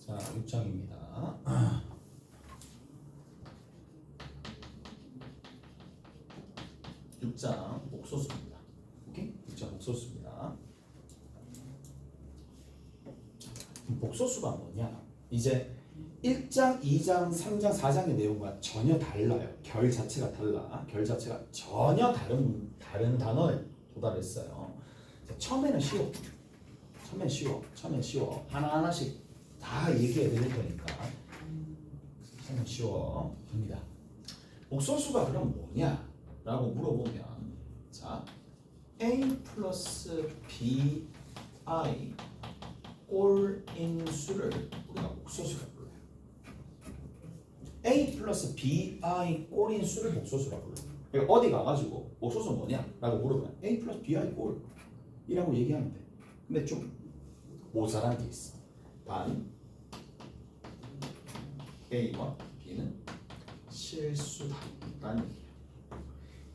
자, 6장입니다. 6장 옥소수입니다. 오케이? 6장 옥소수입니다. 복소수가 뭐냐? 이제 1장, 2장, 3장, 4장의 내용과 전혀 달라요. 결 자체가 달라. 결 자체가 전혀 다른 단어에 도달했어요. 처음에는 쉬워. 처음엔 쉬워. 하나하나씩 다 얘기해 드릴 거니까 처음엔 쉬워. 갑니다. 복소수가 그럼 뭐냐? 라고 물어보면 자, A 플러스 BI 꼴인 수를 우리가 복소수라고 불러요. A 플러스 BI 꼴인 수를 복소수라고 불러요. 그러니까 어디 가가지고 복소수 뭐냐? 라고 물으면 A 플러스 BI 꼴이라고 얘기하면 돼. 근데 좀 모자란 게 있어. 단 A와 B는 실수다라는 얘기야.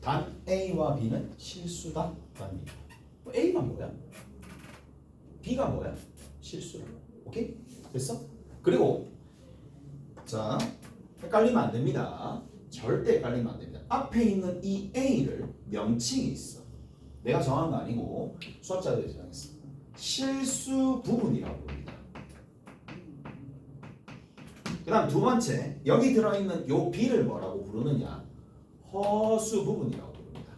단 A와 B는 실수다라는 얘기야. A가 뭐야? B가 뭐야? 실수를. 오케이? 됐어? 그리고 자, 헷갈리면 안 됩니다. 절대 헷갈리면 안 됩니다. 앞에 있는 이 A를 명칭이 있어. 내가 정한 거 아니고 수학자들이 정했어. 실수 부분이라고 합니다. 그 다음 두 번째, 여기 들어있는 요 B를 뭐라고 부르느냐? 허수 부분이라고 부릅니다.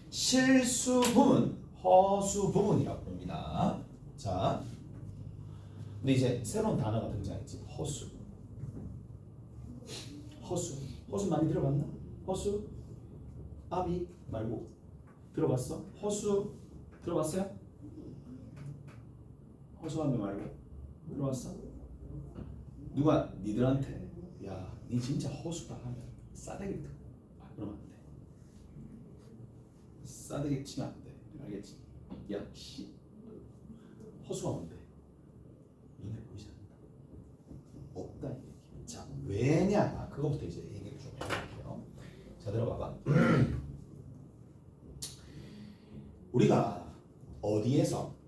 실수 부분, 허수 부분이라고 부릅니다. 자, 근데 이제 새로운 단어가 등장했지. 허수. 허수 많이 들어봤나? 허수? 아비 말고 들어봤어? 허수 들어봤어요? 허수아비 말고 들어봤어? 누가 니들한테 야, 니 진짜 허수다 하면 싸대기 듣고 그러면 안 돼. 싸대기 치면 안 돼. 알겠지? 야, 씨. 허수가 뭔데? 눈에 보이지 않는다. 없다 이 얘기. 자, 왜냐? 그거부터 이제 얘기를 좀 해볼게요. 자, 들어봐봐. 우리가 어디에서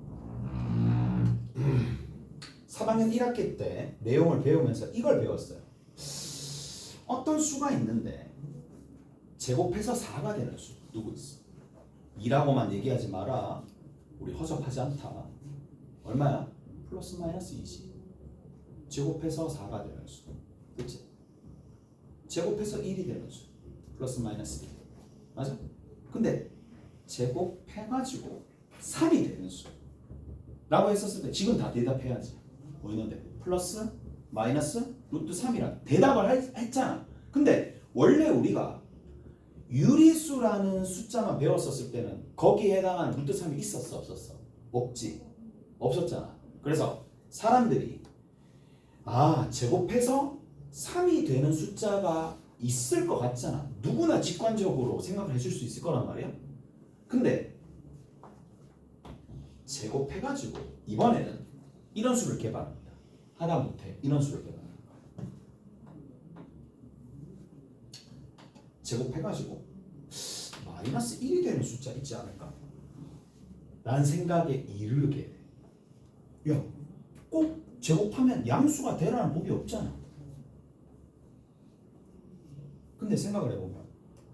3학년 1학기 때 내용을 배우면서 이걸 배웠어요. 어떤 수가 있는데 제곱해서 4가 되는 수 누구 있어? 2라고만 얘기하지 마라. 우리 허접하지 않다. 얼마야? 플러스 마이너스 2지. 제곱해서 4가 되는 수. 그치? 제곱해서 1이 되는 수. 플러스 마이너스 1. 맞아? 근데 제곱해가지고 3이 되는 수 라고 했었을 때 지금 다 대답해야지. 뭐 있는데? 플러스 마이너스 루트 3이라 대답을 했잖아. 근데 원래 우리가 유리수라는 숫자만 배웠었을 때는 거기에 해당하는 루트 3이 있었어? 없었어? 없지. 없었잖아. 그래서 사람들이 제곱해서 3이 되는 숫자가 있을 것 같잖아. 누구나 직관적으로 생각을 해줄 수 있을 거란 말이야. 근데 제곱해가지고 이번에는 이런 수를 개발합니다. 하다못해 이런 수를 개발합니다. 제곱해가지고 마이너스 1이 되는 숫자 있지 않을까? 라는 생각에 이르게 돼. 야, 꼭 제곱하면 양수가 되라는 법이 없잖아. 근데 생각을 해보면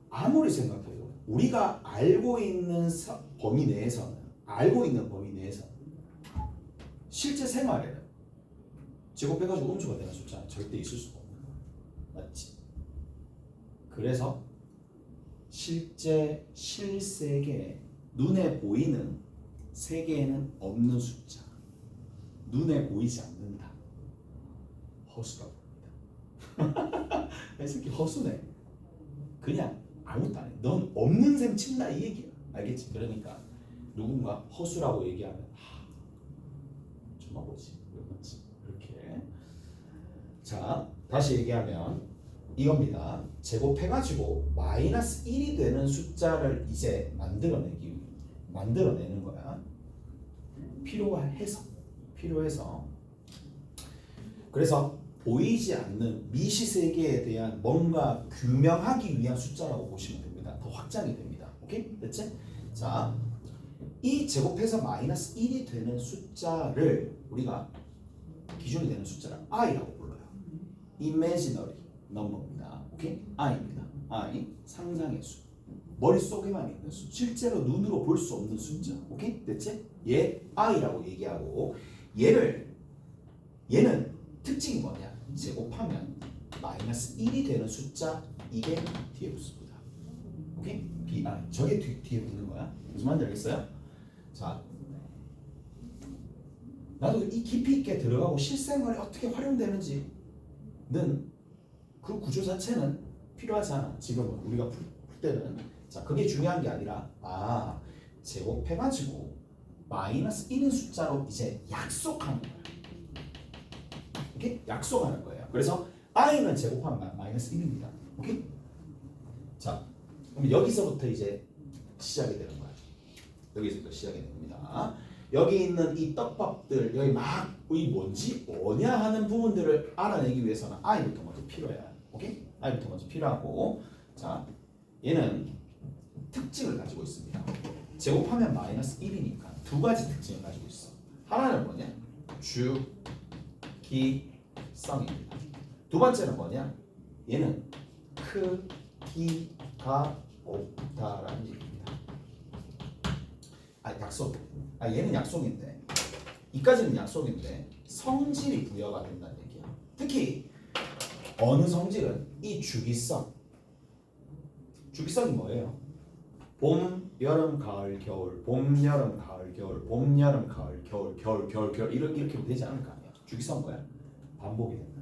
아무리 생각해도 우리가 알고 있는 범위 내에서는 실제 생활에는 제곱해가지고 음수가 되는 숫자는 절대 있을 수가 없는 거야. 맞지? 그래서 실제 실세계에 눈에 보이는 세계에는 없는 숫자, 눈에 보이지 않는다. 허수라고 합니다. 이 새끼 허수네. 그냥 아무것도 안 해. 넌 없는 셈 친다 이 얘기야. 알겠지? 그러니까 누군가 허수라고 얘기하면 정말 뭐지? 맞지? 이렇게. 자, 다시 얘기하면 이겁니다. 제곱해가지고 마이너스 1이 되는 숫자를 이제 만들어내는 거야. 필요해서. 그래서 보이지 않는 미시세계에 대한 뭔가 규명하기 위한 숫자라고 보시면 됩니다. 더 확장이 됩니다. 오케이? 됐지? 자, 이 제곱해서 마이너스 1이 되는 숫자를 우리가 기준이 되는 숫자를 i라고 불러요. imaginary number입니다. 오케이? i입니다. i 상상의 수. 머릿속에만 있는 수. 실제로 눈으로 볼 수 없는 숫자. 오케이? 됐지? 얘 i라고 얘기하고 얘는 특징이 뭐냐? 제곱하면 마이너스 1이 되는 숫자 이게 뒤에 붙습니다. 오케이? bi. 저게 뒤에 붙는 거야. 무슨 말인지 알겠어요? 자, 나도 이 깊이 있게 들어가고 실생활에 어떻게 활용되는지는 그 구조 자체는 필요하지 않아. 지금은 우리가 풀 때는 자 그게 중요한 게 아니라 제곱해가지고 마이너스 1인 숫자로 이제 약속하는 거야. 오케이? 약속하는 거예요. 그래서 i는 제곱하면 마이너스 1입니다. 오케이? 자, 그럼 여기서부터 이제 시작이 되는 거야. 여기서부터 시작이 됩니다. 여기 있는 이 떡밥들 여기 막 이 뭔지 뭐냐 하는 부분들을 알아내기 위해서는 i부터 먼저 필요해. 오케이? i부터 먼저 필요하고 자 얘는 특징을 가지고 있습니다. 제곱하면 마이너스 1이니까 두 가지 특징을 가지고 있어. 하나는 뭐냐? 주기성입니다. 두 번째는 뭐냐? 얘는 크기가 없다라는 얘기입니다. 약속. 얘는 약속인데 이까지는 약속인데 성질이 부여가 된다는 얘기야. 특히 어느 성질은 이 주기성. 주기성이 뭐예요? 봄, 여름, 가을, 겨울, 봄, 여름, 가을, 겨울, 봄, 여름, 가을, 겨울, 겨울, 겨울, 겨울 이렇게 되지 않을 거 아니야. 주기성 뭐야? 반복이 된다.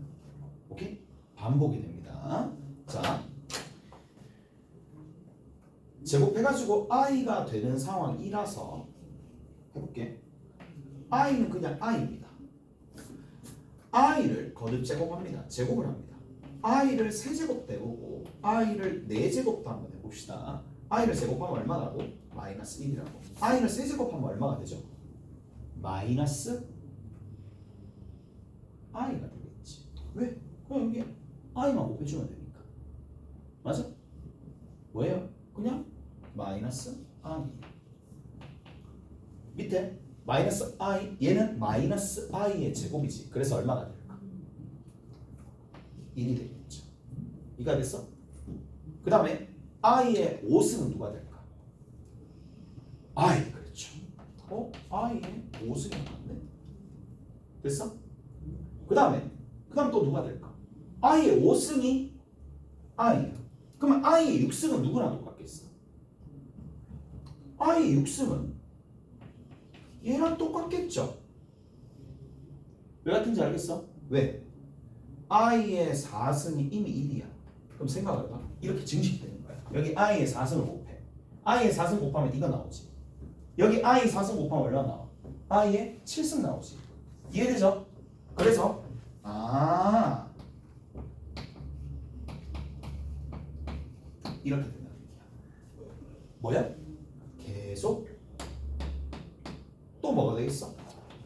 오케이? 반복이 됩니다. 자, 제곱해가지고 i가 되는 상황이라서 해볼게. i는 그냥 i입니다. i를 거듭 제곱합니다. 제곱을 합니다. i를 세제곱 해보고 i를 4제곱도 한번 해봅시다. i를 제곱하면 얼마 나고? 마이너스 1이라고. i를 세제곱하면 얼마가 되죠? 마이너스 i가 되겠지. 왜? 그냥 여기 i만 곱해주면 되니까. 맞아? 왜요? 그냥 마이너스 i. 밑에 마이너스 i, 얘는 마이너스 i의 제곱이지. 그래서 얼마가 될까? 1이 되겠죠. 이가 됐어? 그 다음에 i의 5승은 누가 될까? i, 그렇죠. i의 5승이 나왔네. 됐어? 그 다음 또 누가 될까? i의 5승이 i야. 그러면 i의 6승은 누구랑 똑같겠어? i의 6승은 얘랑 똑같겠죠? 왜 같은지 알겠어? 왜? i의 4승이 이미 1이야. 그럼 생각해봐. 이렇게 증식되는 거야. 여기 i의 4승을 곱해. i의 4승 곱하면 이거 나오지. 여기 i 4승 곱하면 얼마 나와? i의 7승 나오지. 이해되죠? 그래서 이렇게 된다는 얘기야. 뭐야? 계속 또 뭐가 되겠어?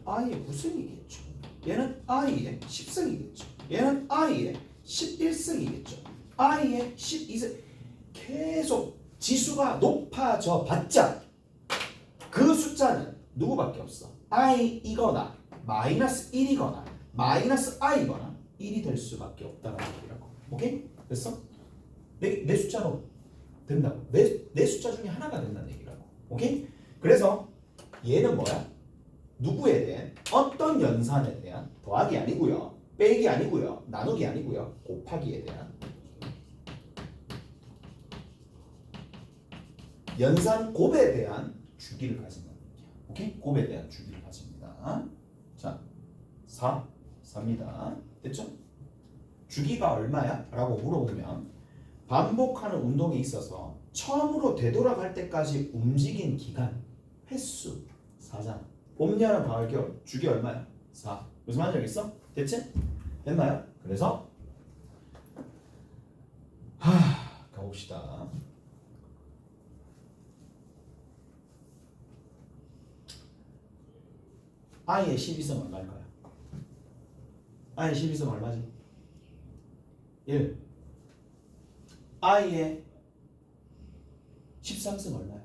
i의 9승이겠죠. 얘는 i의 10승이겠죠. 얘는 i의 11승이겠죠. i의 12승. 계속 지수가 높아져 봤자 그 숫자는 누구밖에 없어? i이거나 마이너스 1이거나 마이너스 i거나 1이 될 수밖에 없다는 얘기라고. 오케이? 됐어? 내 숫자로 된다고. 내 숫자 중에 하나가 된다는 얘기라고. 오케이? 그래서 얘는 뭐야? 누구에 대한 어떤 연산에 대한 더하기 아니고요, 빼기 아니고요, 나누기 아니고요, 곱하기에 대한 연산 곱에 대한 주기를 가진다는 얘기야. 오케이? 곱에 대한 주기를 가집니다. 자, 4입니다. 됐죠? 주기가 얼마야? 라고 물어보면 반복하는 운동에 있어서 처음으로 되돌아갈 때까지 움직인 기간, 횟수 4잖아. 봄, 여름, 가을, 겨울 주기 얼마야? 4. 무슨 말인지 알겠어? 됐지? 됐나요? 그래서 가봅시다. i의 12승 얼마일까요? i의 12승 얼마지? 1. i의 13승 얼마야?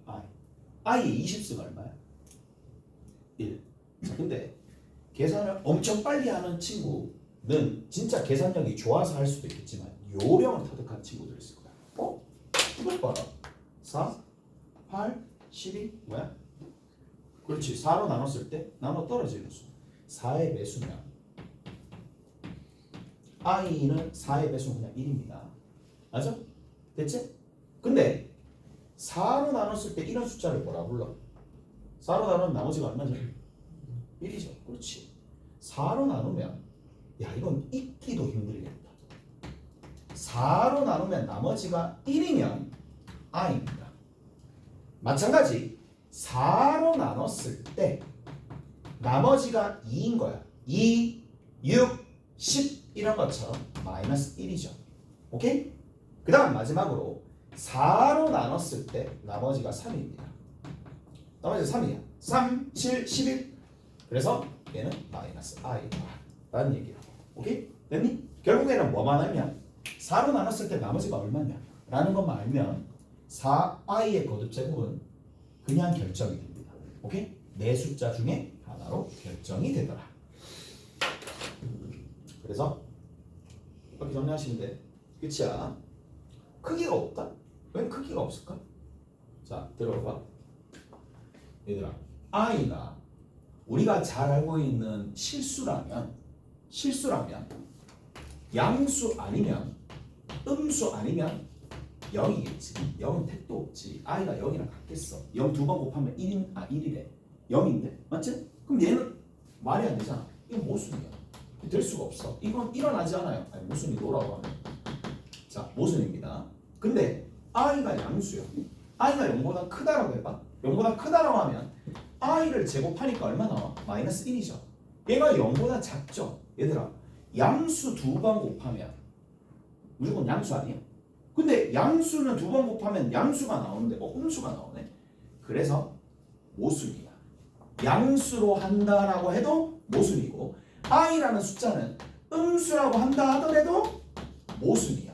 i i의 20승 얼마야? 1. 자, 근데 계산을 엄청 빨리 하는 친구는 진짜 계산력이 좋아서 할 수도 있겠지만 요령을 터득한 친구들 있을 거야. 이걸 봐라. 4, 8, 12 뭐야? 그렇지. 4로 나눴을 때 나눠 떨어지는 수. 4의 배수면 i는 4의 배수는 그냥 1입니다. 맞아? 됐지? 근데 4로 나눴을 때 이런 숫자를 뭐라 불러? 4로 나누면 나머지가 얼마죠? 1이죠. 그렇지. 4로 나누면 야 이건 잊기도 힘들겠다. 4로 나누면 나머지가 1이면 i입니다. 마찬가지 4로 나눴을 때 나머지가 2인 거야. 2, 6, 10 이런 것처럼 마이너스 1이죠. 오케이? 그 다음 마지막으로 4로 나눴을 때 나머지가 3입니다. 나머지가 3이야. 3, 7, 11 그래서 얘는 마이너스 i다 라는 얘기라고. 오케이? 됐니? 결국에는 뭐만 알면 4로 나눴을 때 나머지가 얼마냐 라는 것만 알면 4i의 거듭 제곱은 그냥 결정이 됩니다. 오케이? 네 숫자 중에 하나로 결정이 되더라. 그래서 이렇게 정리하시면 돼. 끝이야. 크기가 없다? 왜 크기가 없을까? 자, 들어봐. 얘들아, i가 우리가 잘 알고 있는 실수라면 양수 아니면 음수 아니면 0이겠지. 0은 택도 없지. i가 0이랑 같겠어. 0 두 번 곱하면 1이래. 0인데? 맞지? 그럼 얘는 말이 안 되잖아. 이건 모순이야. 될 수가 없어. 이건 일어나지 않아요. 아니, 모순이 노라고 하면. 자, 모순입니다. 근데 i가 양수야. i가 0보다 크다라고 해봐. 0보다 크다라고 하면 i를 제곱하니까 얼마 나와? 마이너스 1이죠. 얘가 0보다 작죠. 얘들아, 양수 두 번 곱하면 무조건 양수 아니야? 근데 양수는 두 번 곱하면 양수가 나오는데 음수가 나오네. 그래서 모순이야. 양수로 한다라고 해도 모순이고 i라는 숫자는 음수라고 한다 하더라도 모순이야.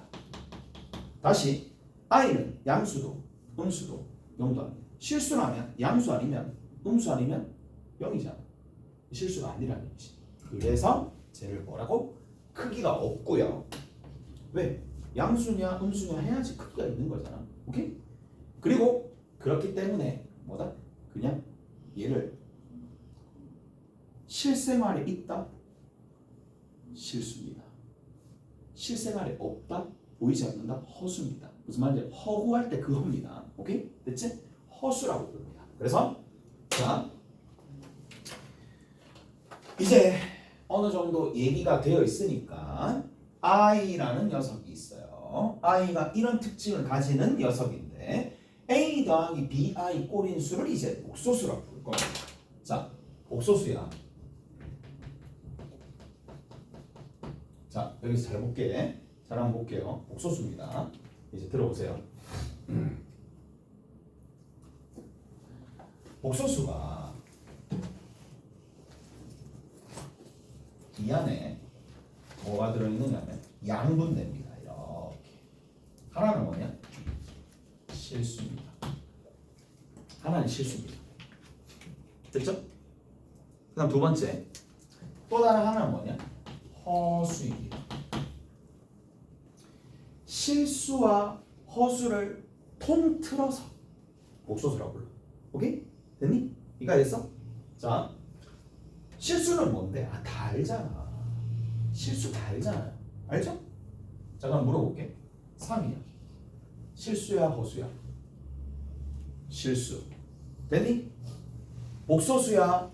다시 i는 양수도 음수도 0도 아니야. 실수라면 양수 아니면 음수 아니면 0이잖아. 실수가 아니라는 얘기지. 그래서 쟤를 뭐라고? 크기가 없고요. 왜? 양수냐 음수냐 해야지 크기가 있는 거잖아. 오케이? 그리고 그렇기 때문에 뭐다? 그냥 얘를 실생활에 있다? 실수입니다. 실생활에 없다? 보이지 않는다? 허수입니다. 무슨 말인지 허구할 때 그 허입니다. 오케이? 됐지? 허수라고 부릅니다. 그래서 자 이제 어느 정도 얘기가 되어 있으니까 i라는 녀석이 있어요. i가 이런 특징을 가지는 녀석인데 a 더하기 bi 꼴인 수를 이제 옥소수라고 부를 겁니다. 자, 옥소수야. 자, 여기서 잘 볼게. 잘 한번 볼게요. 옥소수입니다. 이제 들어보세요. 옥소수가 이 안에 뭐가 들어있느냐면 양분됩니다. 이렇게. 하나는 뭐냐? 실수입니다. 하나는 실수입니다. 됐죠? 그 다음 두 번째 또 다른 하나는 뭐냐? 허수입니다. 실수와 허수를 통틀어서 옥소수라고 불러. 오케이? 됐니? 이거 알겠어? 자, 실수는 뭔데? 아, 다 알잖아. 실수 다 알잖아요. 알죠? 자, 그럼 물어볼게. 3이야. 실수야 허수야? 실수. 됐니? 복소수야?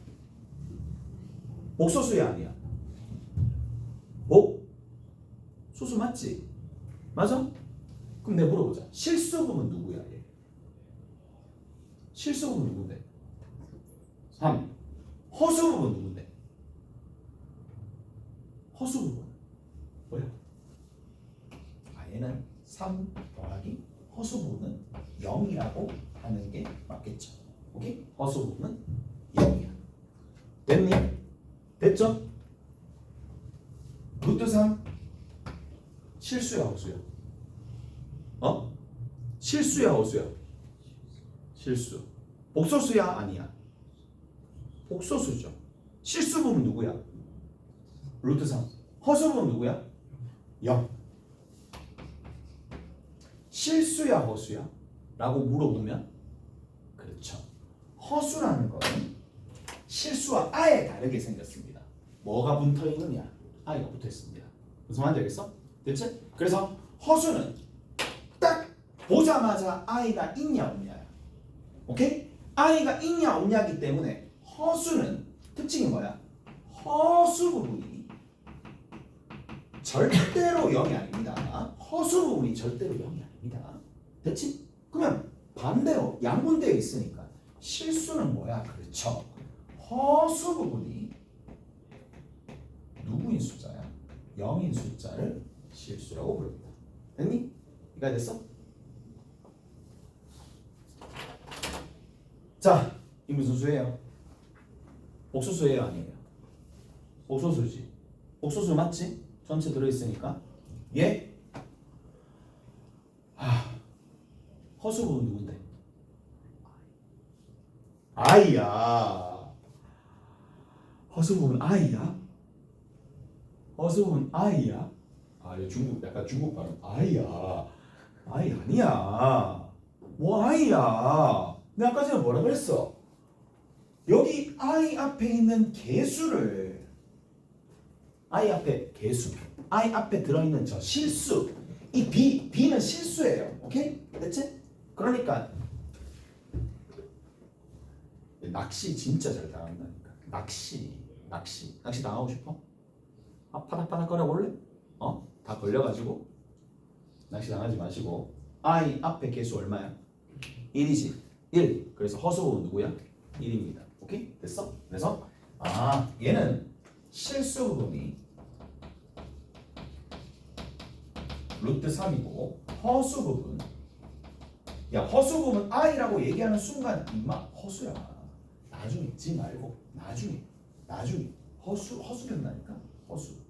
복소수야 아니야? 소수 맞지? 맞아? 그럼 내가 물어보자. 실수금은 누구야? 얘? 실수금은 누군데? 3. 허수금은 누군데? 허수금은 뭐야? 아, 얘는 3 더하기 허수부분은 0이라고 하는 게 맞겠죠. 오케이? 허수부분은 0이야. 됐니? 됐죠? 루트 3 실수야 허수야? 실수야 허수야? 실수. 복소수야 아니야? 복소수죠. 실수 부분 누구야? 루트 3. 허수 부분 누구야? 0. 실수야 허수야? 라고 물어보면 그렇죠. 허수라는 거는 실수와 아예 다르게 생겼습니다. 뭐가 붙어 있느냐? 아이가 붙어 있습니다. 무슨 말인지 알겠어? 됐지? 그래서 허수는 딱 보자마자 아이가 있냐 없냐야. 오케이? 아이가 있냐 없냐기 때문에 허수는 특징이 뭐야? 허수 부분이 절대로 0이 아닙니다. 허수 부분이 절대로 0이 아닙니다. 됐지? 그러면 반대로 양분되어 있으니까 실수는 뭐야? 그렇죠. 허수 부분이 누구인 숫자야? 0인 숫자를 실수라고 부릅니다. 됐니? 이해가 됐어? 자, 이 무슨 수예요? 복소수예요? 아니에요? 복소수지. 복소수 맞지? 전체 들어있으니까. 예? 허수 부분 누군데? 아이야. 허수 부분 아이야? 허수 부분 아이야? 이거 중국 약간 중국 발음. 아이야. 아이 아니야. 뭐 아이야? 내가 아까 전에 뭐라 그랬어? 여기 아이 앞에 있는 개수를 아이 앞에 개수 아이 앞에 들어있는 저 실수 이 B는 실수예요. 오케이? 됐지? 그러니까 낚시 진짜 잘 당한다니까. 낚시 당하고 싶어? 파닥파닥 거려 볼래? 다 걸려가지고 낚시 당하지 마시고 I 앞에 개수 얼마야? 1이지. 1. 그래서 허수는 누구야? 1입니다. 오케이? 됐어? 그래서 얘는 실수 부분이 루트 3이고 허수 부분 허수 부분 I라고 얘기하는 순간 임마 허수야. 나중에 잊지 말고 나중에 허수 된다니까. 허수.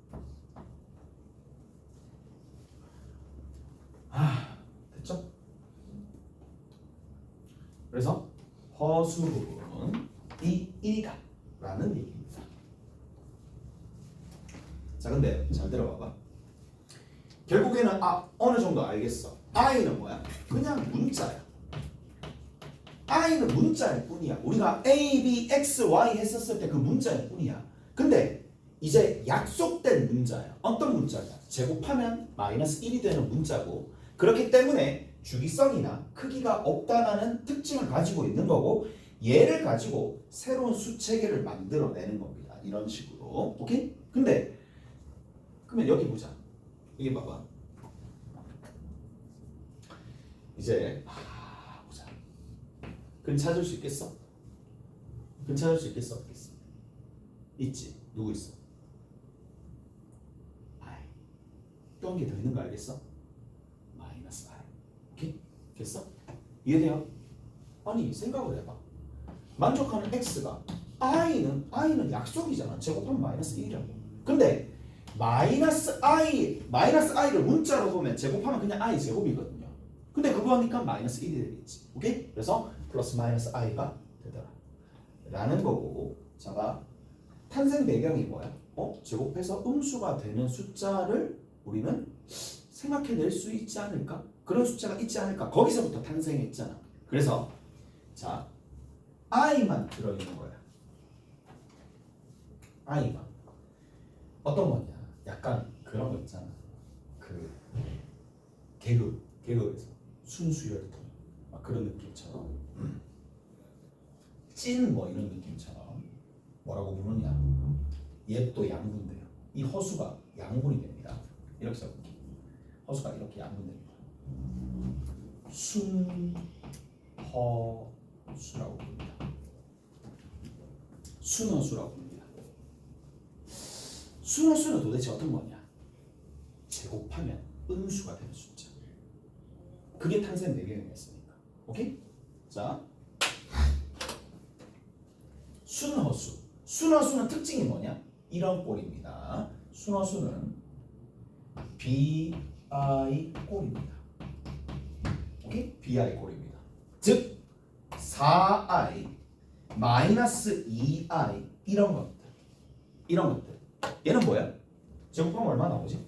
됐죠? 그래서 허수 부분이 1이다 라는 얘기입니다. 자, 근데 잘 들어봐봐. 결국에는 어느 정도 알겠어. I는 뭐야? 그냥 문자야. I는 문자일 뿐이야. 우리가 A, B, X, Y 했었을 때 그 문자일 뿐이야. 근데 이제 약속된 문자야. 어떤 문자냐? 제곱하면 마이너스 1이 되는 문자고, 그렇기 때문에 주기성이나 크기가 없다라는 특징을 가지고 있는 거고, 얘를 가지고 새로운 수체계를 만들어내는 겁니다. 이런 식으로. 오케이? 근데 그러면 여기 보자. 이게 봐봐. 이제 보자. 근 찾을 수 있겠어? 근 찾을 수 있겠어? 없겠어? 있지. 누구 있어? 또 한 개 더 있는 거 알겠어? 마이너스 I. 오케이? 됐어? 이해돼요? 아니 생각을 해봐. 만족하는 X가 I는 약속이잖아. 제곱하면 마이너스 1이라고. 근데 마이너스 I를 문자로 보면 제곱하면 그냥 I 제곱이거든요. 근데 그거 하니까 마이너스 1이 되겠지. 오케이? 그래서 플러스 마이너스 I가 되더라 라는 거고, 자가 탄생 배경이 뭐야? 제곱해서 음수가 되는 숫자를 우리는 생각해낼 수 있지 않을까? 그런 숫자가 있지 않을까? 거기서부터 탄생했잖아. 그래서 자 I만 들어있는 거야. I만. 어떤 거냐? 약간 그런 거 있잖아. 그 개그에서 순수혈통 막 그런 느낌처럼 찐 뭐 이런 느낌처럼 뭐라고 부르냐? 얘 또 양분돼요. 이 허수가 양분이 됩니다. 이렇게 써볼게. 허수가 이렇게 양분됩니다. 순허수라고 부릅니다. 순허수라고 부릅니다. 순허수는 도대체 어떤 거냐? 제곱하면 음수가 되는 숫자. 그게 탄생 배경이었으니까. 오케이? 자, 순허수. 순허수는 특징이 뭐냐? 이런 꼴입니다. 순허수는 BI 꼴입니다. 오케이? BI 꼴입니다. 즉 4i 마이너스 2i 이런 것들 얘는 뭐야? 제곱하면 얼마 나오지?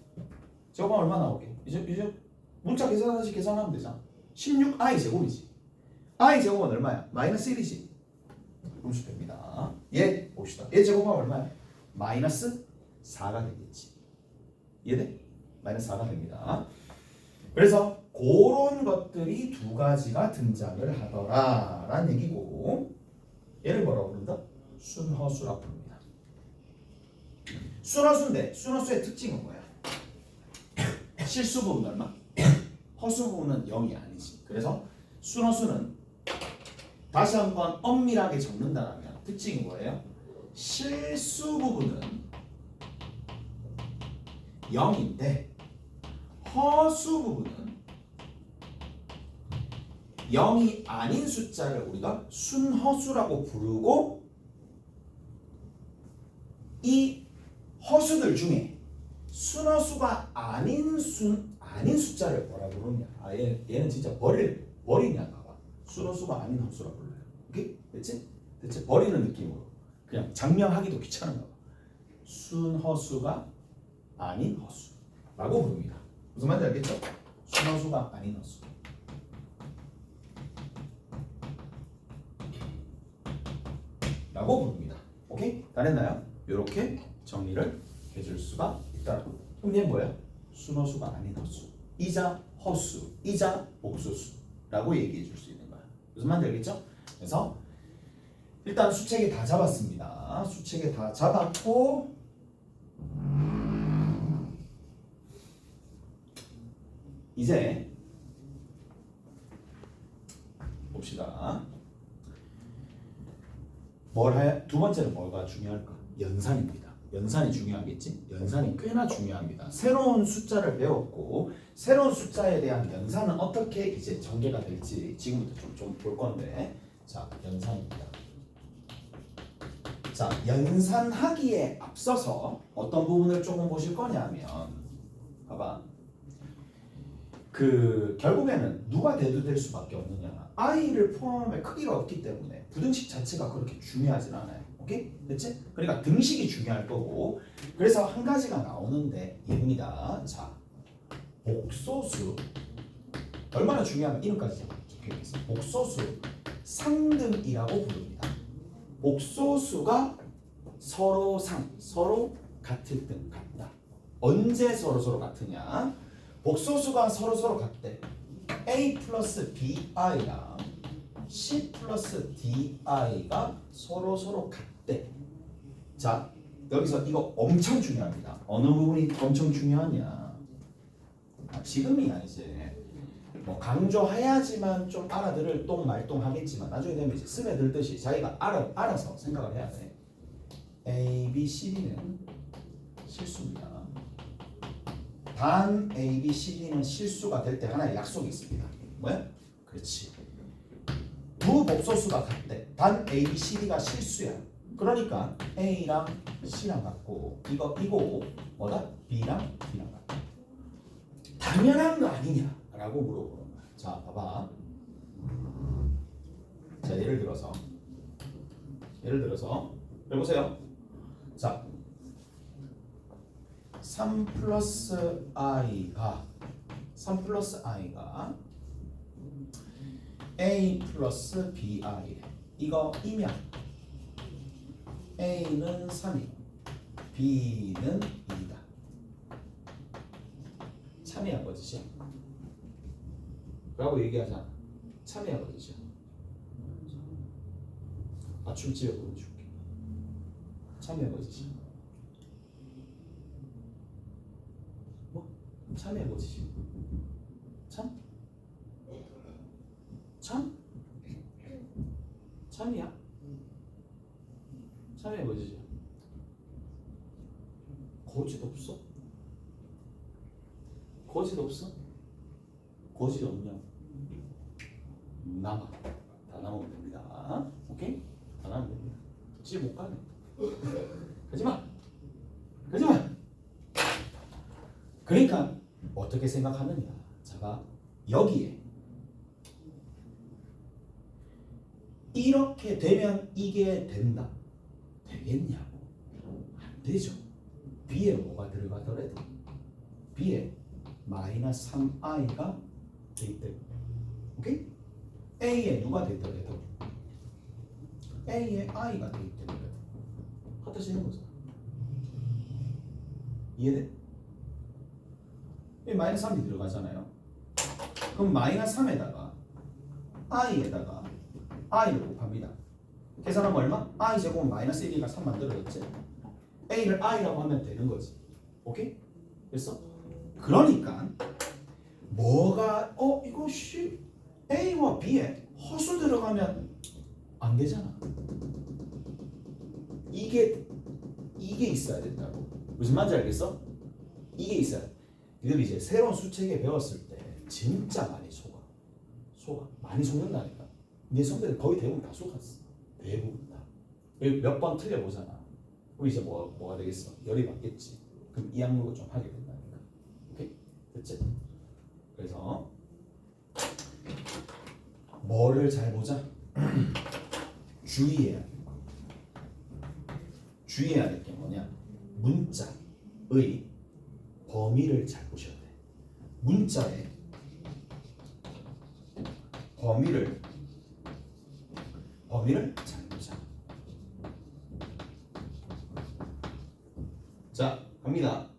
제곱하면 얼마 나오게? 이제 문자 계산하듯이 계산하면 되잖아. 16i 제곱이지. i 제곱은 얼마야? 마이너스 1이지. 그럼 됩니다. 얘 봅시다. 얘 제곱하면 얼마야? 마이너스 4가 되겠지. 이해돼? 마이너스 4가 됩니다. 그래서 그런 것들이 두 가지가 등장을 하더라라는 얘기고, 얘를 뭐라고 부른다? 순허수라고 부릅니다. 순허수인데 순허수의 특징은 뭐야? 실수 부분 얼마? 허수 부분은 0이 아니지. 그래서 순허수는 다시 한번 엄밀하게 적는다면 특징이 뭐예요? 실수 부분은 0인데 허수 부분은 0이 아닌 숫자를 우리가 순허수라고 부르고, 이 허수들 중에 순허수가 아닌 숫자를 뭐라 부르냐? 얘는 진짜 버리냐 봐봐. 순허수가 아닌 허수라 불러요. 오케이? 됐지? 버리는 느낌으로 그냥 장명하기도 귀찮은가 봐. 순허수가 아닌 허수라고 부릅니다. 무슨 말인지 알겠죠? 순허수가 아닌 허수. 라고 부릅니다. 오케이? 다 됐나요? 이렇게 정리를 해줄 수가 있다. 그럼 얘는 뭐야? 순허수가 아닌 허수, 이자 허수, 이자 복소수라고 얘기해 줄 수 있는 거야. 무슨 말인지 알겠죠? 그래서 일단 수책에 다 잡았습니다. 수책에 다 잡았고, 이제 봅시다. 두 번째는 뭐가 중요할까? 연산입니다. 연산이 중요하겠지? 연산이 꽤나 중요합니다. 새로운 숫자를 배웠고, 새로운 숫자에 대한 연산은 어떻게 이제 전개가 될지 지금부터 좀 볼 건데, 자, 연산입니다. 자, 연산하기에 앞서서 어떤 부분을 조금 보실 거냐면, 봐봐. 결국에는 누가 대두될 수밖에 없느냐? i를 포함할 크기가 없기 때문에 부등식 자체가 그렇게 중요하진 않아요. 오케이? 됐지? 그러니까 등식이 중요할 거고, 그래서 한 가지가 나오는데 얘입니다. 자, 복소수 얼마나 중요하면 이름까지 적혀있어. 복소수 상등이라고 부릅니다. 복소수가 서로 같을 등 같다. 언제 서로 같으냐? 복소수가 서로 같대. a 플러스 bi랑 c 플러스 di가 서로 같대. 자, 여기서 이거 엄청 중요합니다. 어느 부분이 엄청 중요하냐? 지금이야 이제 뭐 강조해야지만 좀 알아들을 똥말똥 하겠지만 나중에 되면 이제 스며들듯이 자기가 알아서 생각을 해야 돼. A, B, C, D는 실수입니다. 단 A, B, C, D는 실수가 될 때 하나의 약속이 있습니다. 뭐야? 그렇지. 두 복소수가 같대. 단 A, B, C, D가 실수야. 그러니까 A랑 C랑 같고 이거 뭐다? B랑 같다. 당연한 거 아니냐라고 물어보는 거야. 자, 봐봐. 자, 예를 들어서 해보세요. 자, 3 플러스 i가 a 플러스 bi래. 이거 이면 a는 3이고 b는 2다. 참이야 거짓이야? 라고 얘기하잖아. 참이야 거짓이야? 맞춤집에 보여줄게. 참이야 거짓이야? 뭐? 참이야 거짓이야? 참? 참이야? 참이야 거짓이야? 거짓 없어? 거짓 없어? 거짓 없냐? 남아. 다 남으면 됩니다. 오케이? 다 남으면 됩니다. 집에 못 가네. 가지마. 그러니까 어떻게 생각하느냐? 자가 여기에 이렇게 되면 이게 된다. 되겠냐고. 안 되죠. B에 뭐가 들어가더라도 B에 마이너스 3i가 돼 있다. 오케이? A에 누가 되더라도 A에 i가 돼 있더라도 흩어지는 거죠. 이해돼? 여기 마이너스 3이 들어가잖아요. 그럼 마이너스 3에다가 i에다가 i를 곱합니다. 계산하면 얼마? i 제곱은 마이너스 1이가 3 만들어졌지. a를 i라고 하면 되는 거지. 오케이? 됐어? 그러니까 뭐가 이것이 a와 b에 허수 들어가면 안 되잖아. 이게 있어야 된다고. 무슨 말인지 알겠어? 이게 있어야 돼. 이들 이제 새로운 수체계 배웠을 때 진짜 많이 속아 많이 속는다니까. 네 선배들 거의 대부분 다 속았어. 대부분 다. 몇 번 틀려보잖아. 그럼 이제 뭐가 되겠어? 열이 받겠지. 그럼 이 항목을 좀 하게 된다니까. 오케이? 됐지? 그래서 뭐를 잘 보자? 주의해야 될 게 뭐냐? 문자의 범위를 잘 보셔야 돼. 문자의 범위를 잘 보자. 자, 갑니다.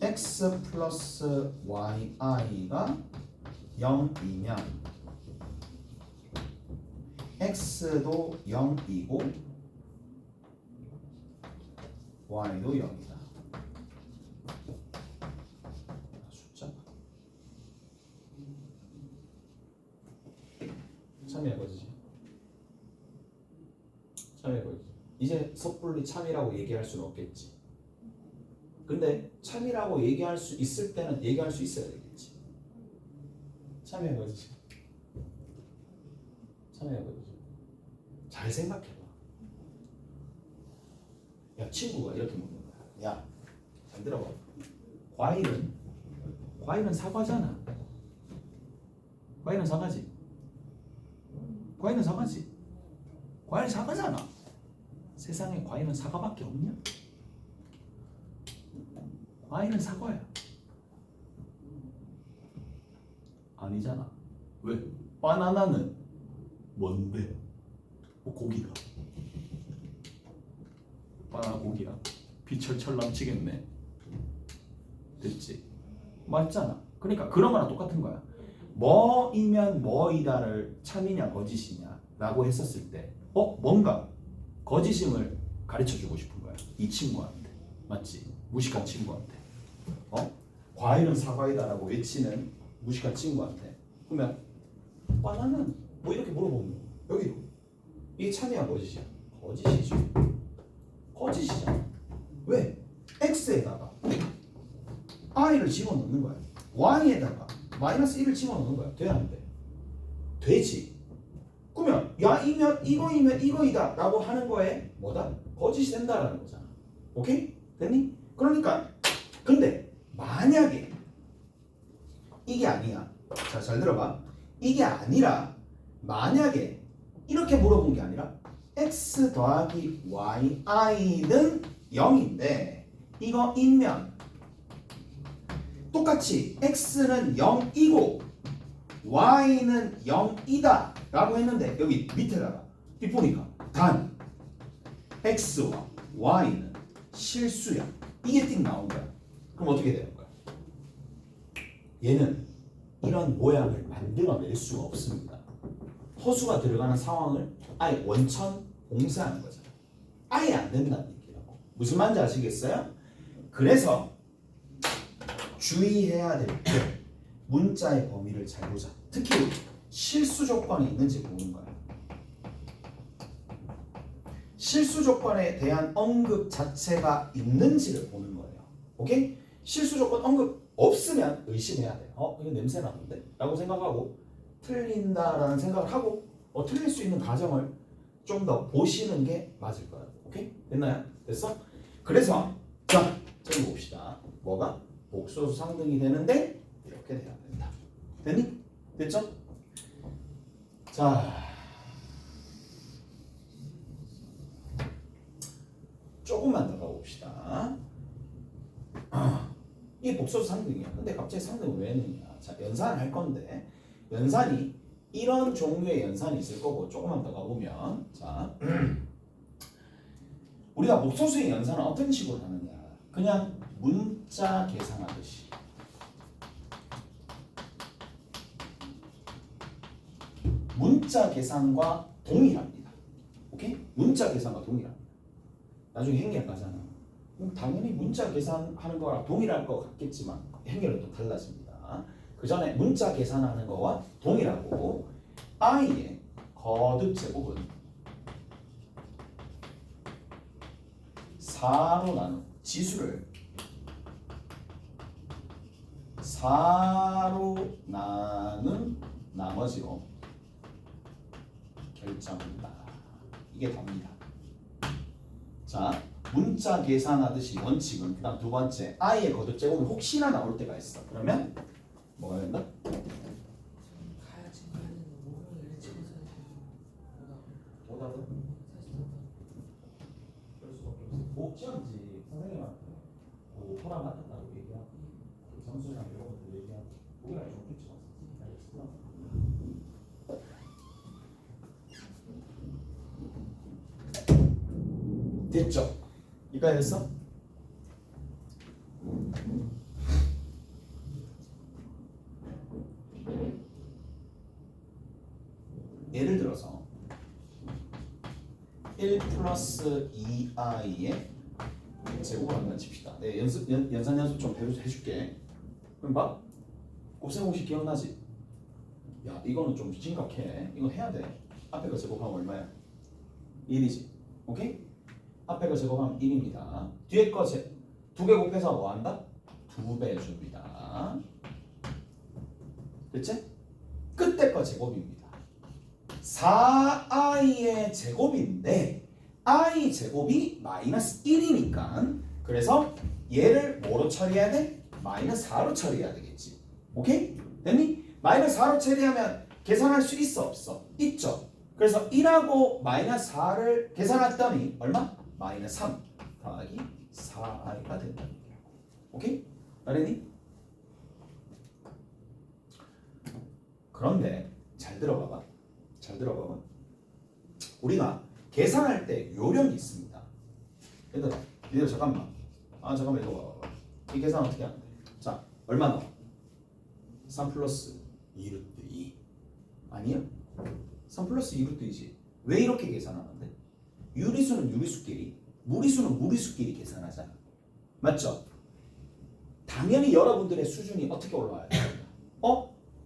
x 플러스 yi가 0이면 x도 0이고 y도 0이다. 숫자 참여해보지. 이제 섣불리 참이라고 얘기할 수는 없겠지. 근데 참이라고 얘기할 수 있을 때는 얘기할 수 있어야 되겠지. 참여해보지. 잘 생각해봐. 야, 친구가 이렇게 묻는 거야. 야, 잘 들어봐. 과일은 사과잖아. 과일은 사과지. 과일 사과잖아. 세상에 과일은 사과밖에 없냐? 과일은 사과야. 아니잖아. 왜? 바나나는 뭔데? 고기가. 바나나 고기야. 비철철 남치겠네. 됐지? 맞잖아. 그러니까 그런 거랑 똑같은 거야. 뭐이면 뭐이다를 참이냐 거짓이냐 라고 했었을 때 뭔가 거짓임을 가르쳐주고 싶은 거야. 이 친구한테. 맞지? 무식한 친구한테. 과일은 사과이다라고 외치는 무식한 친구한테. 그러면 바나나는 뭐 이렇게 물어보면 여기도 이게 참이야 거짓이야? 거짓이잖아. 왜? x에다가 i를 집어넣는 거야. y에다가 마이너스 1을 집어넣는 거야. 돼야 안 돼? 되지. 그러면 야 이면 이거이다 라고 하는 거에 뭐다? 거짓이 된다라는 거잖아. 오케이? 됐니? 그러니까 근데 만약에 이게 아니야. 자, 잘 들어봐. 이게 아니라 만약에 이렇게 물어본 게 아니라 x 더하기 yi는 0인데 이거 인면 똑같이 x는 0이고 y는 0이다 라고 했는데 여기 밑에다가 보니까 단 x와 y는 실수야. 이게 띵 나온 거야. 그럼 어떻게 되는 거야? 얘는 이런 모양을 만들어낼 수가 없습니다. 허수가 들어가는 상황을 아예 원천 봉쇄하는 거잖아. 아예 안 된다는 얘기라고. 무슨 말인지 아시겠어요? 그래서 주의해야 될 게 문자의 범위를 잘 보자. 특히 실수 조건이 있는지 보는 거야. 실수 조건에 대한 언급 자체가 있는지를 보는 거예요. 오케이? 실수 조건 언급 없으면 의심해야 돼. 이거 냄새 나는데? 라고 생각하고 틀린다라는 생각을 하고 틀릴 수 있는 가정을 좀 더 보시는 게 맞을 거예요. 오케이? 됐나요? 됐어? 그래서 자, 저기 봅시다. 뭐가? 복소수 상등이 되는데 이렇게 돼야 된다. 됐니? 됐죠? 자, 조금만 더 가봅시다. 이 복소수 상등이야. 근데 갑자기 상등을 왜 했느냐? 자, 연산을 할 건데 연산이 이런 종류의 연산이 있을 거고 조금만 더 가보면 자, 우리가 복소수의 연산은 어떤 식으로 하느냐? 그냥 문자 계산하듯이. 문자 계산과 동일합니다. 오케이? 문자 계산과 동일합니다. 나중에 행렬 가잖아. 그럼 당연히 문자 계산하는 거랑 동일할 것 같겠지만 행렬은 또 달라집니다. 그 전에 문자 계산하는 거와 동일하고 i의 거듭 제곱은 4로 나눈 지수를 4로 나눈 나머지로 결정한다. 이게 답니다. 자, 문자 계산하듯이 원칙은 그 다음 두 번째 i의 거듭 제곱이 혹시나 나올 때가 있어. 그러면 뭐가 된다? 오답은? 그럴 수밖에 없어. 복지한지 선생님한테 허락 맡았다고 얘기하고 점수랑 이런 것들 얘기하고 우리가 좀 좋겠지. 됐죠? 이까지 됐어? 예를 들어서 1 플러스 2i의 제곱을 한번 칩시다. 네, 연산 연습 좀 해줄게. 그럼 봐. 곱셈 공식 기억나지? 야, 이거는 좀 심각해. 이거 해야 돼. 앞에 거 제곱하면 얼마야? 1이지. 오케이? 앞에 거 제곱하면 1입니다. 뒤에 거 두 개 곱해서 뭐 한다? 2배 줍니다. 됐지? 끝에 거 제곱입니다. 4i의 제곱인데 i 제곱이 마이너스 1이니까 그래서 얘를 뭐로 처리해야 돼? 마이너스 4로 처리해야 되겠지. 오케이? 됐니? 마이너스 4로 처리하면 계산할 수 있어 없어? 있죠. 그래서 1하고 마이너스 4를 계산했더니 얼마? 마이너스 3 더하기 4i가 된다는 얘기야. 오케이? 알겠니? 그런데 잘 들어봐봐. 잘 들어봐봐. 우리가 계산할 때 요령이 있습니다. 얘들아 잠깐만. 잠깐만 이거 봐봐. 이 계산 어떻게 하는데? 자, 얼마 나와? 3 플러스 2루트 2 아니야? 3 플러스 2루트 2지. 왜 이렇게 계산하는데? 유리수는 유리수끼리, 무리수는 무리수끼리 계산하잖아. 맞죠? 당연히 여러분들의 수준이 어떻게 올라와야 돼?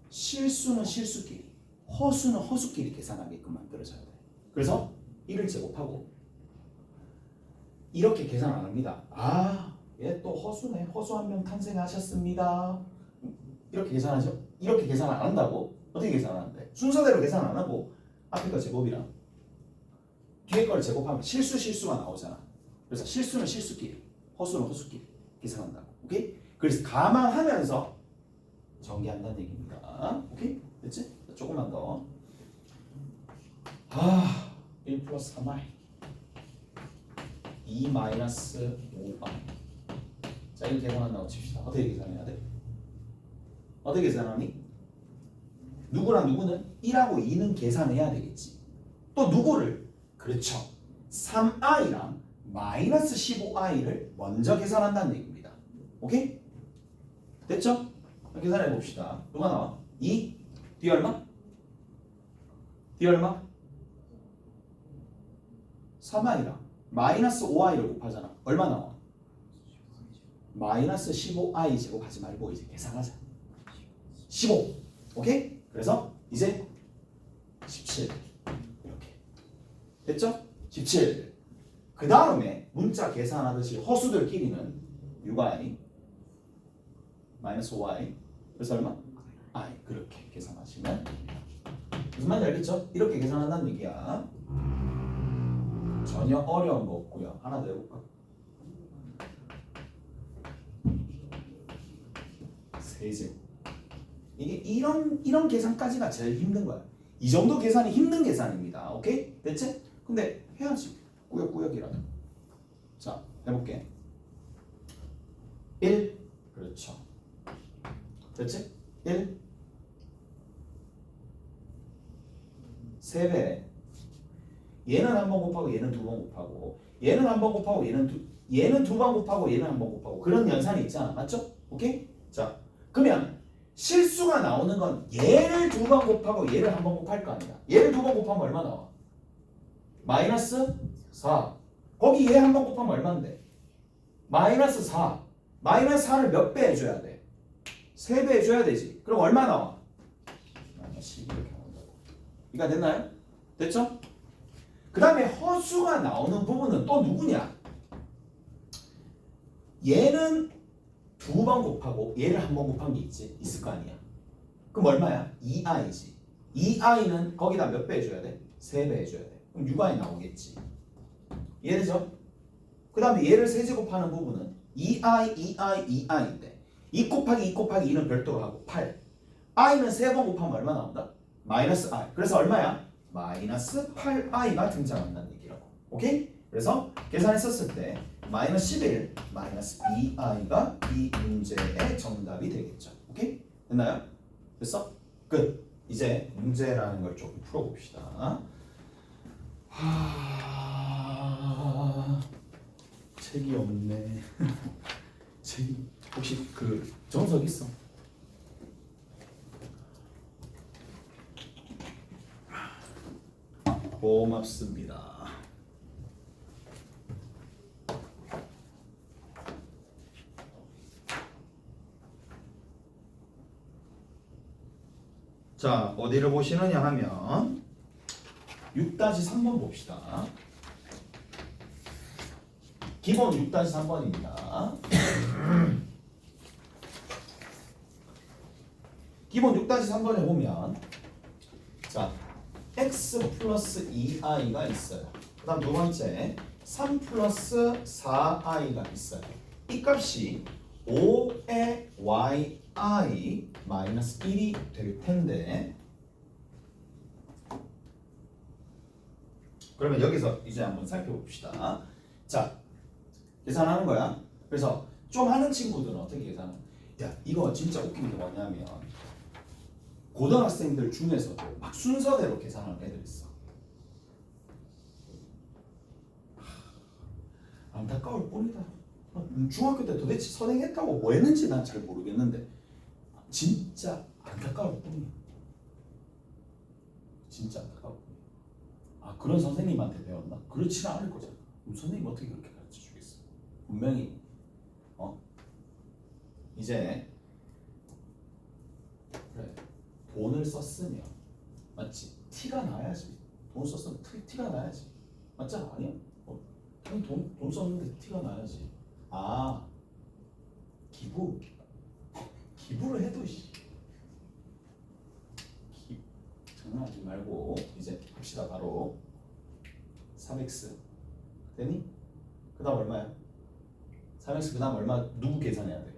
실수는 실수끼리, 허수는 허수끼리 계산하게끔 만들어져야 돼. 그래서 1을 제곱하고 이렇게 계산 안 합니다. 얘 또 허수네. 허수 한 명 탄생하셨습니다. 이렇게 계산하죠? 이렇게 계산 안 한다고? 어떻게 계산하는데? 순서대로 계산 안 하고 앞에 거 제곱이랑 뒤에 걸 제곱하면 실수가 나오잖아. 그래서 실수는 실수끼리, 허수는 허수끼리 계산한다고. 오케이? 그래서 감안하면서 전개한다는 얘기입니다. 오케이? 됐지? 조금만 더. 1 플러스 3i 2 마이너스 5i. 자, 이거 계산한다고 칩시다. 어떻게 계산해야 돼? 어떻게 계산하니? 누구랑 누구는 1하고 2는 계산해야 되겠지. 또 누구를? 그렇죠. 3i랑 마이너스 15i를 먼저 계산한다는 얘기입니다. 오케이? 됐죠? 계산해 봅시다. 누가 나와? 2? 뒤 얼마? 뒤 얼마? 3i랑 마이너스 5i를 곱하잖아. 얼마 나와? 마이너스 15i 제곱하지 말고 이제 계산하자. 15. 오케이? 그래서 이제 17 이렇게 됐죠? 17. 그 다음에 문자 계산하듯이 허수들끼리는 6i 마이너스 5i 그래서 얼마? i 그렇게 계산하시면 됩니다. 무슨 말인지 알겠죠? 이렇게 계산한다는 얘기야. 전혀 어려운 거 없고요. 하나 더 해볼까? 세제곱 이게 이런 계산까지가 제일 힘든 거야. 이 정도 계산이 힘든 계산입니다. 오케이? 됐지? 근데 해야지. 꾸역꾸역이라도. 자, 해볼게. 1. 그렇죠. 됐지? 1. 3배. 얘는 한 번 곱하고 얘는 두 번 곱하고 얘는 한 번 곱하고 얘는 두 번 곱하고 얘는 한 번 곱하고 그런 연산이 있잖아. 맞죠? 오케이? 자, 그러면 실수가 나오는 건 얘를 두 번 곱하고 얘를 한 번 곱할 거 아니야. 얘를 두 번 곱하면 얼마 나와? 마이너스 4. 거기 얘 한 번 곱하면 얼마인데? 마이너스 4. 마이너스 4를 몇 배 해줘야 돼? 3배 해줘야 되지. 그럼 얼마 나와? 마이너스 12 이렇게 나온다고. 이해가 됐나요? 됐죠? 그 다음에 허수가 나오는 부분은 또 누구냐? 얘는 두 번 곱하고 얘를 한 번 곱한 게 있을 거 아니야. 그럼 얼마야? 2i지. 2i는 거기다 몇 배 해줘야 돼? 3배 해줘야 돼. 그럼 6i 나오겠지. 이해되죠? 그 다음에 얘를 세제곱하는 부분은 2i, 2i, 2i인데 2 곱하기 2 곱하기 2는 별도로 하고 8. i는 3번 곱하면 얼마 나온다? 마이너스 i. 그래서 얼마야? 마이너스 8i가 등장한다는 얘기라고. 오케이? 그래서 계산했었을 때 마이너스 11, 마이너스 2i가 이 문제의 정답이 되겠죠. 오케이? 됐나요? 됐어? 끝. 이제 문제라는 걸 조금 풀어봅시다. 책이 없네. 책이 혹시 그 정석 있어? 고맙습니다. 자, 어디를 보시느냐 하면 6-3번 봅시다. 기본 6-3번입니다. 기본 6-3번에 보면 자, x 플러스 2i가 있어요. 그 다음 두 번째 3 플러스 4i가 있어요. 이 값이 5의 yi 마이너스 1이 될 텐데 그러면 여기서 이제 한번 살펴봅시다. 자, 계산하는 거야. 그래서 좀 하는 친구들은 어떻게 계산하냐? 야, 이거 진짜 웃긴 게 뭐냐면 고등학생들 중에서도 막 순서대로 계산하는 애들 있어. 안타까울 뿐이다. 중학교 때 도대체 선행했다고 뭐 했는지 난 잘 모르겠는데 진짜 안타까울 뿐이야. 진짜 안타까울 뿐이야. 아, 그런 선생님한테 배웠나? 그렇지는 않을 거잖아. 그럼 선생님 어떻게 그렇게 가르쳐 주겠어? 분명히 이제 그래, 돈을 썼으면 맞지? 티가 나야지. 돈 썼으면 티가 나야지. 맞잖아? 아니야? 돈 썼는데 티가 나야지. 아, 기부를 해도 장난하지 말고 이제 합시다. 바로 3x 되니? 그 다음 얼마야? 3x 그 다음 얼마? 누구 계산해야 돼?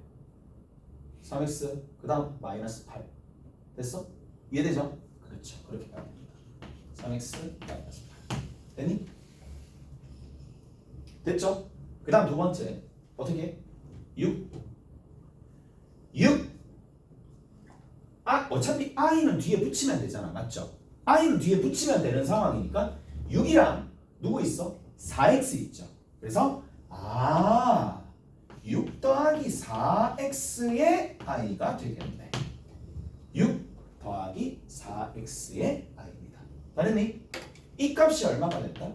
3x 그 다음 마이너스 8 됐어? 이해되죠? 그렇죠. 그렇게 가면 됩니다. 3x 마이너스 8 되니? 됐죠? 그 다음 두 번째 어떻게? 6 어차피 i는 뒤에 붙이면 되잖아. 맞죠? i는 뒤에 붙이면 되는 상황이니까 6이랑 누구 있어? 4x 있죠. 그래서 6 더하기 4x의 i가 되겠네. 6 더하기 4x의 i입니다. 다르니? 이 값이 얼마가 됐다?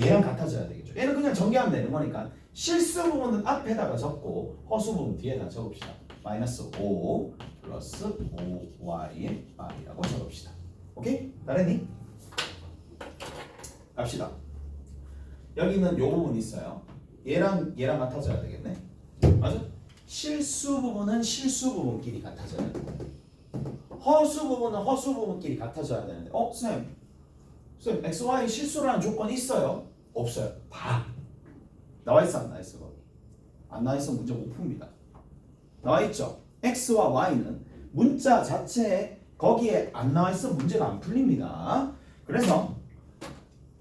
얘랑 같아져야 되겠죠. 얘는 그냥 전개하면 되는 거니까 실수 부분은 앞에다가 적고 허수 부분 뒤에다 적읍시다. 마이너스 5 플러스 5y의 i라고 적읍시다. 오케이? 다르니? 갑시다. 여기는 요 부분 있어요. 얘랑 같아져야 되겠네. 맞아? 실수 부분은 실수 부분끼리 같아져야 돼. 허수 부분은 허수 부분끼리 같아져야 되는데 쌤 x, y 실수라는 조건 있어요? 없어요. 봐. 나와있어 안 나와있어? 거기 안 나와있어 문제 못 풉니다. 나와있죠? x와 y는 문자 자체에 거기에 안 나와 있으면 문제가 안 풀립니다. 그래서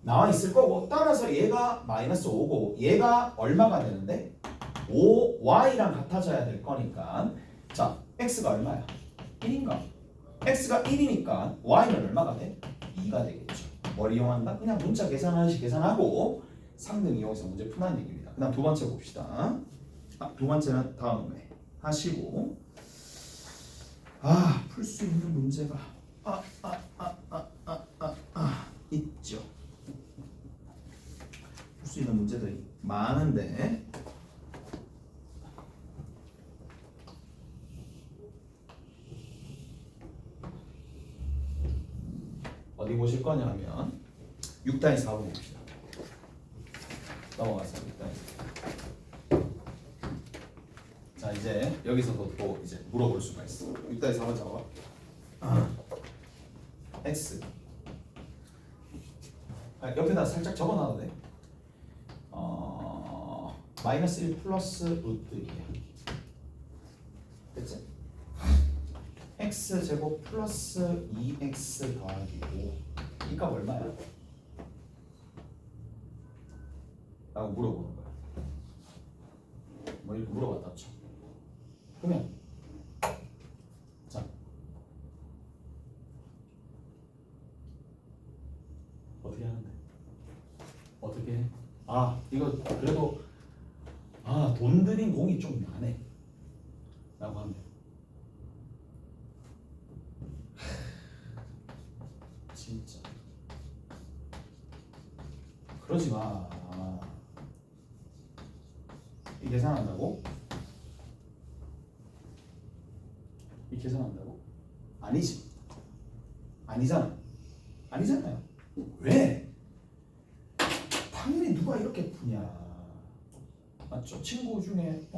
나와 있을 거고 따라서 얘가 마이너스 5고 얘가 얼마가 되는데 5y랑 같아져야 될 거니까 자 x가 얼마야? 1인가? x가 1이니까 y는 얼마가 돼? 2가 되겠죠. 뭘 이용한다? 그냥 문자 계산하듯이 계산하고 3등 이용해서 문제 푸는 얘기입니다. 그 다음 두 번째 봅시다. 두 번째는 다음에 하시고 풀 수 있는 문제가 있죠. 풀 수 있는 문제들이 많은데 어디 보실 거냐 하면 6-4번 봅시다. 넘어가서 6-4. 자 이제 여기서도 또 이제 물어볼 수가 있어. 6-4번 잡아봐. x 옆에다 살짝 적어놔도 돼. 마이너스 1 플러스 루트 2야. 됐지? x 제곱 플러스 2x 더하기 5 이 값 얼마야? 라고 물어보는 거야. 뭐 이렇게 물어봤다 쳐. 그러면 자 어떻게 하는데? 어떻게 해? 이거 그래도 돈 들인 공이 좀 나네 라고 하면 진짜 그러지 마. 이 계산한다고? 이 계산한다고? 아니지. 아니잖아요. 왜? 당연히 누가 이렇게 푸냐. 맞죠? 친구 중에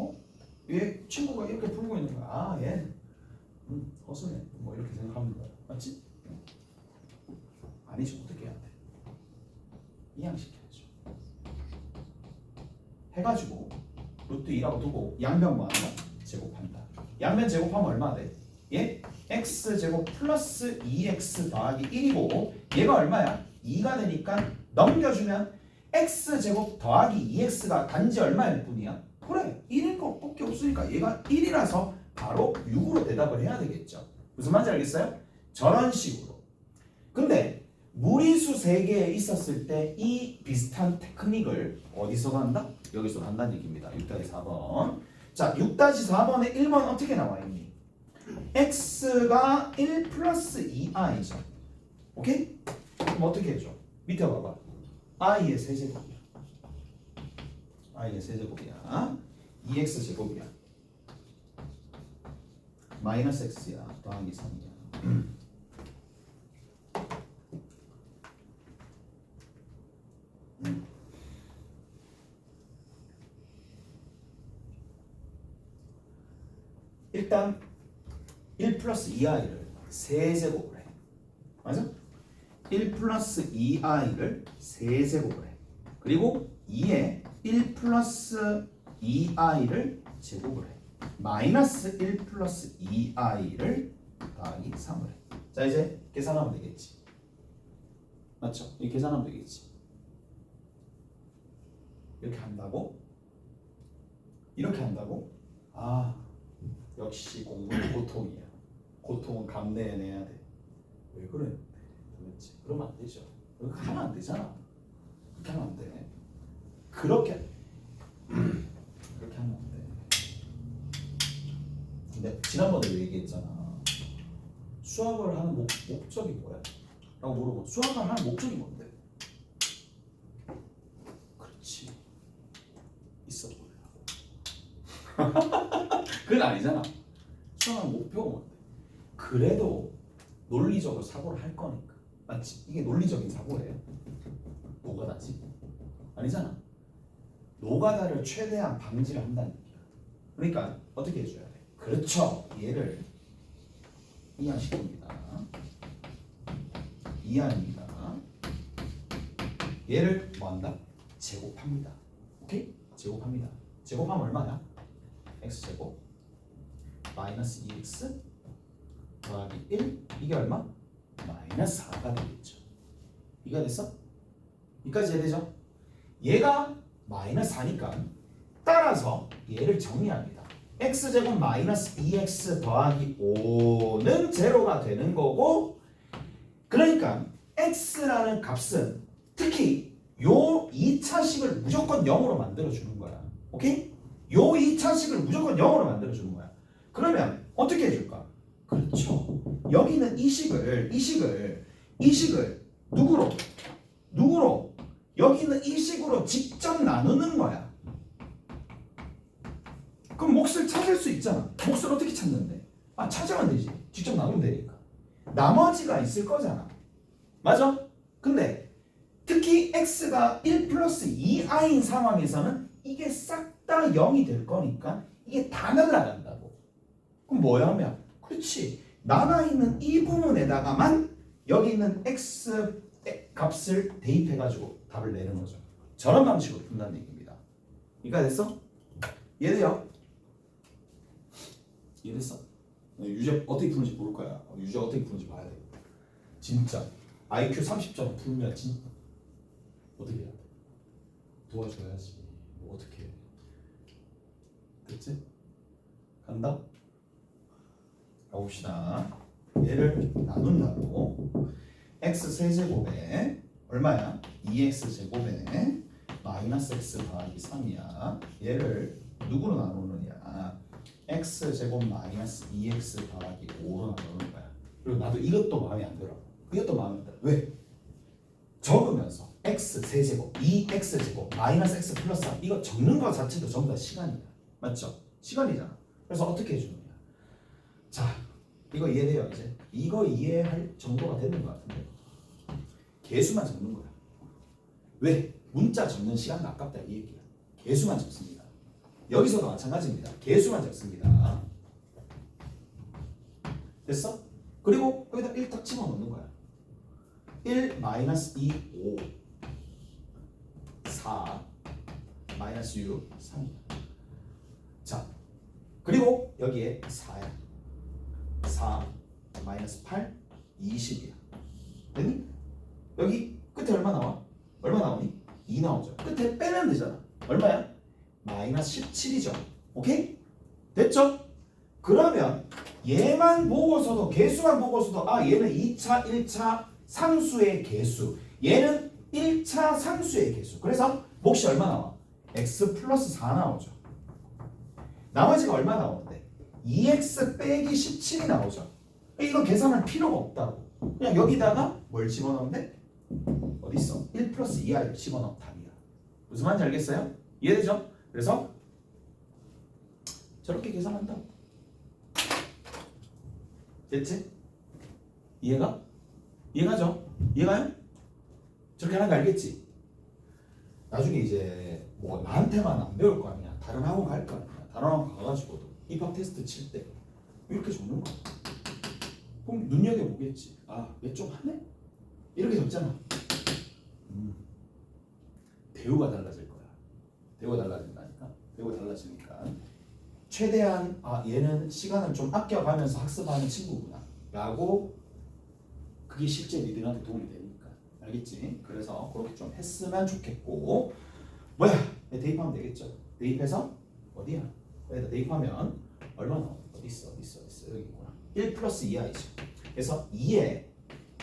얘 친구가 이렇게 풀고 있는 거야. 얘 허술해. 뭐 이렇게 생각하는 거야. 맞지? 아니지. 어떻게 해야 돼? 이항시켜야죠. 해가지고 루트 2라고 두고 양변 뭐 한다? 제곱한다. 양변 제곱하면 얼마 돼? 얘 x 제곱 플러스 2x 더하기 1이고 얘가 얼마야? 2가 되니까 넘겨주면 x 제곱 더하기 2x가 단지 얼마일 뿐이야? 그래 1일 것밖에 없으니까 얘가 1이라서 바로 6으로 대답을 해야 되겠죠. 무슨 말인지 알겠어요? 저런 식으로. 근데 무리수 3개에 있었을 때 이 비슷한 테크닉을 어디서 한다? 여기서 한다는 얘기입니다. 6-4번. 자 6-4번에 1번 어떻게 나와 있니? x가 1 플러스 2i죠. 오케이? 그럼 어떻게 해줘? 밑에 봐봐. i의 세제곱이야. i의 세제곱이야. 2x 제곱이야. 마이너스 x야. 더하기 3이야. 일단 1 플러스 2i를 세제곱을 해. 맞아? 1 플러스 2i를 세제곱을 해. 그리고 2에 1 플러스 2i를 제곱을 해. 마이너스 1 플러스 2i를 더하기 3을 해. 자 이제 계산하면 되겠지. 맞죠? 이 계산하면 되겠지. 이렇게 한다고? 이렇게 한다고? 역시 공부는 고통이야. 고통은 감내해내야 돼. 왜 그래? 도대체 그러면 안 되죠. 그렇게 하면 안 되잖아. 그렇게 하면 안 돼. 그렇게 하면 안 돼. 근데 지난번에도 얘기했잖아. 수학을 하는 목적이 뭐야? 라고 물어보면 수학을 하는 목적이 뭔데? 그렇지. 있어 보려고. 그건 아니잖아. 수학하는 목표가 뭔데? 그래도 논리적으로 사고를 할 거니까. 맞지? 이게 논리적인 사고예요. 노가다지? 아니잖아. 노가다를 최대한 방지를 한다는 얘기야. 그러니까 어떻게 해줘야 돼? 그렇죠. 얘를 이항시킵니다. 이항입니다. 얘를 뭐한다? 제곱합니다. 오케이? 제곱합니다. 제곱하면 얼마야? x제곱 마이너스 2x 더하기 1 이게 얼마? 마이너스 4가 되겠죠. 이가 됐어? 여기까지 이해되죠? 얘가 마이너스 4니까 따라서 얘를 정리합니다. x제곱 마이너스 2x 더하기 5는 제로가 되는 거고, 그러니까 x라는 값은 특히 요 2차식을 무조건 0으로 만들어주는 거야. 오케이? 요 2차식을 무조건 0으로 만들어주는 거야. 그러면 어떻게 해줄까? 그렇죠. 여기는 이 식을 누구로? 여기는 이 식으로 직접 나누는 거야. 그럼 몫을 찾을 수 있잖아. 몫을 어떻게 찾는데? 찾으면 되지. 직접 나누면 되니까. 나머지가 있을 거잖아. 맞아? 근데 특히 x가 1 플러스 2i인 상황에서는 이게 싹 다 0이 될 거니까 이게 다 날라간다고. 그럼 뭐야 하면? 그렇지. 남아있는 이 부분에다가만 여기 있는 x 값을 대입해가지고 답을 내는 거죠. 저런 방식으로 푼다는 얘기입니다. 이해가 됐어? 이해돼요? 이해됐어? 유제 어떻게 푸는지 볼 거야. 유제 어떻게 푸는지 봐야 돼. 진짜 IQ 30점 풀면 진짜 어떻게 해야 돼? 도와줘야지. 뭐 어떻게 해? 됐지? 간다? 가봅시다. 얘를 나눈다고 x 세제곱에 얼마야? 2x 제곱에 마이너스 x 더하기 3이야. 얘를 누구로 나누느냐? x 제곱 마이너스 2x 더하기 5로 나누는 거야. 그리고 나도 이것도 마음에 안 들어. 이것도 마음에 안 들어. 왜? 적으면서 x 세제곱 2x 제곱 마이너스 x 플러스 3 이거 적는 거 자체도 전부 다 시간이다. 맞죠? 시간이잖아. 그래서 어떻게 해주느냐? 자, 이거 이해돼요 이제? 이거 이해할 정도가 되는 것 같은데 개수만 적는 거야. 왜? 문자 적는 시간 아깝다 이 얘기야. 개수만 적습니다. 여기서도 마찬가지입니다. 개수만 적습니다. 됐어? 그리고 여기다 1 딱 집어넣는 거야. 1 마이너스 2 5 4 마이너스 6 3이야. 자, 그리고 여기에 4야. 4 마이너스 8 20이야. 됐니? 여기 끝에 얼마 나와? 얼마 나오니? 2 나오죠. 끝에 빼면 되잖아. 얼마야? 마이너스 17이죠. 오케이? 됐죠? 그러면 얘만 보고서도 개수만 보고서도 얘는 2차 1차 상수의 개수, 얘는 1차 상수의 개수. 그래서 몫이 얼마 나와? x 플러스 4 나오죠. 나머지가 얼마 나오는데? 2x 빼기 17이 나오죠. 이거 계산할 필요가 없다고. 그냥 여기다가 뭘 집어넣으면 돼? 어디 있어? 1 플러스 2i를 집어넣으면 답이야. 무슨 말인지 알겠어요? 이해되죠? 그래서 저렇게 계산한다고. 됐지? 이해가? 이해가죠? 이해가요? 저렇게 하는 거 알겠지? 나중에 이제 뭐 나한테만 안 배울 거 아니야. 다른 학원 갈 거 아니야. 다른 학원 가가지고도 입학 테스트 칠 때 이렇게 적는 거야. 그럼 눈여겨보겠지. 얘 좀 하네? 이렇게 적잖아. 대우가 달라질 거야. 대우가 달라진다니까. 대우가 달라지니까 최대한 얘는 시간을 좀 아껴가면서 학습하는 친구구나 라고 그게 실제 니들한테 도움이 되니까. 알겠지? 그래서 그렇게 좀 했으면 좋겠고 대입하면 되겠죠. 대입해서 어디야? 여기다 대입하면 얼마 나와? 어디 있어? 여기 있구나. 1 플러스 2i죠. 그래서 2에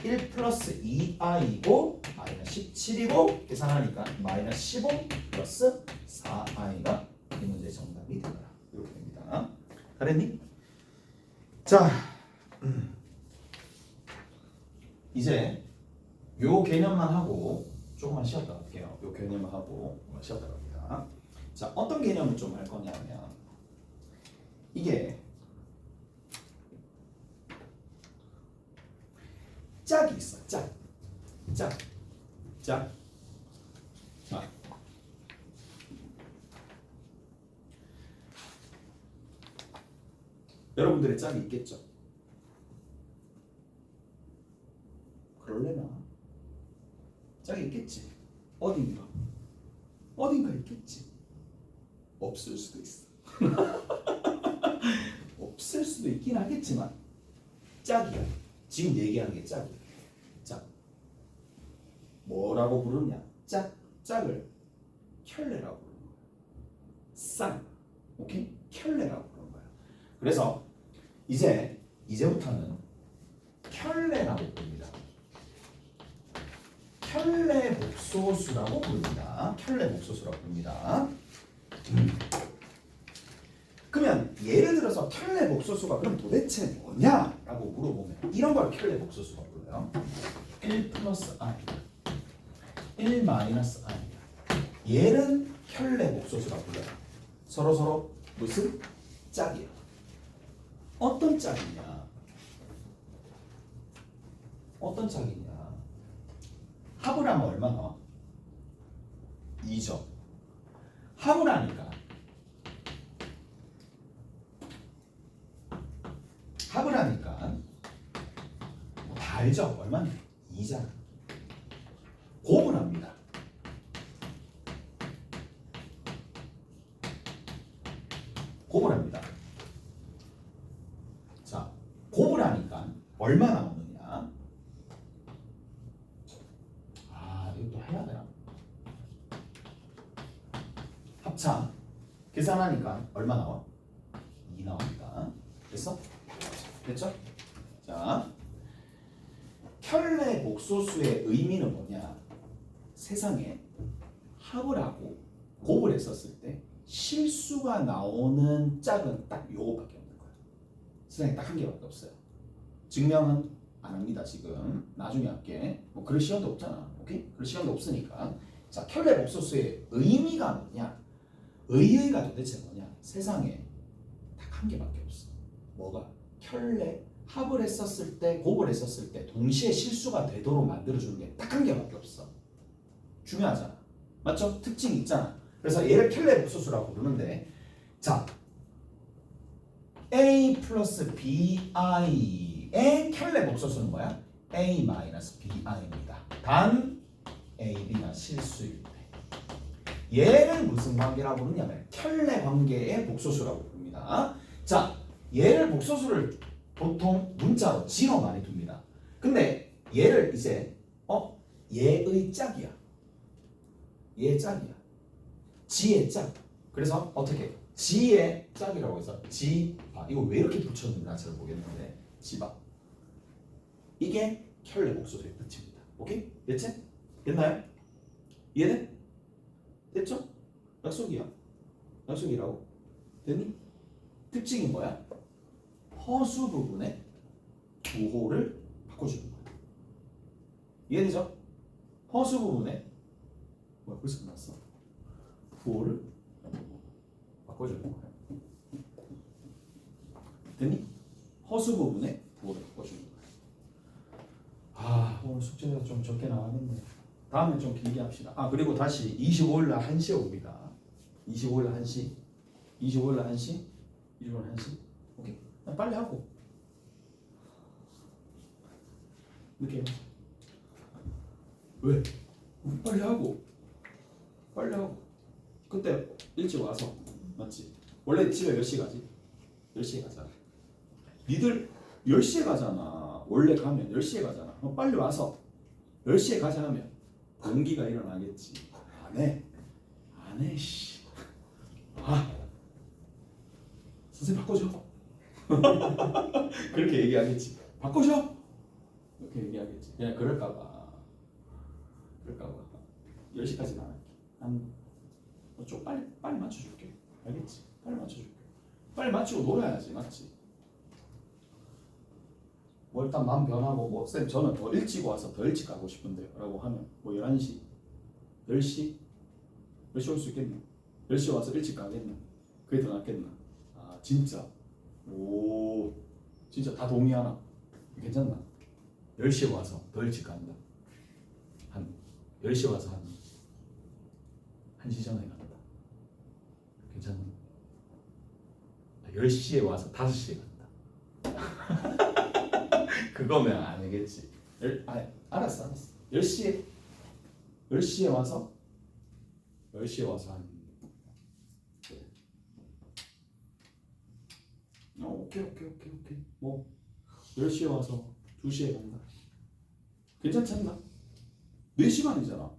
1 플러스 2i고 마이너스 17이고 계산하니까 마이너스 15 플러스 4i가 이 문제의 정답이 되더라. 이렇게 됩니다. 잘했니? 자, 이제 요 개념만 하고 조금만 쉬었다 갈게요. 요 개념만 하고 쉬었다 갑니다. 자, 어떤 개념을 좀 할 거냐면 이게 짝이 있어. 짝. 자, 여러분들의 짝이 있겠죠? 그럴래나? 짝이 있겠지. 어딘가 있겠지. 없을 수도 있어. 없을 수도 있긴 하겠지만 짝이야. 지금 얘기하는 게 짝이야. 짝. 뭐라고 부르냐? 짝을 켤레라고 부르는 거야. 쌍. 오케이? 켤레라고 부르는 거야. 그래서 이제부터는 켤레라고 부릅니다. 켤레 복소수라고 부릅니다. 켤레 복소수라고 부릅니다. 그러면 예를 들어서 켤레 복소수가 그럼 도대체 뭐냐라고 물어보면 이런 걸 켤레 복소수라고 불러요. 1 플러스 i, 1 마이너스 i. 얘는 켤레 복소수라고 불러요. 서로 무슨 짝이야? 어떤 짝이냐? 어떤 짝이냐? 합을 하면 얼마 나와? 2죠. 합을 하니까 뭐 다 알죠? 얼마나? 2잖아. 곱을 합니다. 곱을 합니다. 자, 곱을 하니까 얼마 나오느냐? 이것도 해야 되나? 합참 계산하니까 얼마 나와? 2 나옵니다. 됐어? 됐죠? 자, 켤레 복소수의 의미는 뭐냐? 세상에 합을 하고 곱을 했었을 때 실수가 나오는 짝은 딱 요거밖에 없는 거야. 세상에 딱 한 개밖에 없어요. 증명은 안 합니다. 지금 나중에 할게. 뭐 그럴 시간도 없잖아. 오케이? 그럴 시간도 없으니까. 자, 켤레 복소수의 의미가 뭐냐? 의의가 도대체 뭐냐? 세상에 딱 한 개밖에 없어. 뭐가? 켤레 합을 했었을 때, 곱을 했었을 때 동시에 실수가 되도록 만들어주는 게 딱 한 개밖에 없어. 중요하잖아. 맞죠? 특징이 있잖아. 그래서 얘를 켤레 복소수라고 부르는데, 자, a 플러스 bi의 켤레 복소수는 뭐야? a 마이너스 bi입니다. 단 a, b가 실수일 때. 얘를 무슨 관계라고 부르냐면 켤레 관계의 복소수라고 부릅니다. 자, 얘를 복소수를 보통 문자로 지로 많이 둡니다. 근데 얘를 이제 얘의 짝이야. 얘의 짝이야. 지의 짝. 그래서 어떻게? 지의 짝이라고 해서 이거 왜 이렇게 붙였는지 잘 모르겠는데 지바. 이게 켤레 복소수의 뜻입니다. 오케이? 됐지? 됐나요? 이해돼? 됐죠? 약속이야. 약속이라고. 됐니? 특징이 뭐야? 허수 부분의 부호를 바꿔주는 거야. 이해되죠? 허수 부분의 벌써 끝났어. 부호를 바꿔주는 거야. 됐니? 허수 부분의 부호를 바꿔주는 거야. 오늘 숙제가 좀 적게 나왔는데 다음에 좀 길게 합시다. 그리고 다시 25일날 1시에 옵니다. 25일날 1시, 25일날 1시, 25일날 1시. 오케이? 빨리 하고. 이렇게. 왜? 빨리 하고. 그때 일찍 와서. 맞지? 원래 집에 몇 시 가지? 10시에 가잖아. 니들 10시에 가잖아. 원래 가면 10시에 가잖아. 그럼 빨리 와서 10시에 가자 하면 공기가 일어나겠지. 안 해, 씨. 선생님 바꿔줘. 그렇게 얘기하겠지. 바꿔줘. 이렇게 얘기하겠지. 그냥 그럴까봐 10시까지는 안 할게. 좀 빨리 맞춰줄게. 알겠지? 빨리 맞춰줄게. 빨리 맞추고 놀아야지. 맞지? 뭐 일단 마음 변하고 쌤 저는 더 일찍 와서 더 일찍 가고 싶은데요 라고 하면 11시? 10시? 10시 올 수 있겠나? 10시 와서 일찍 가겠나? 그게 더 낫겠나? 진짜? 진짜 다 동의하나? 괜찮나? 10시에 와서 더 일찍 간다. 한 10시에 와서 한 1시 전에 간다. 괜찮나? 10시에 와서 5시에 간다. 그거면 안 되겠지. 알았어. 10시에 와서 한 오케이. 뭐 10시에 와서 2시에 간다. 괜찮지 않나? 4시간이잖아.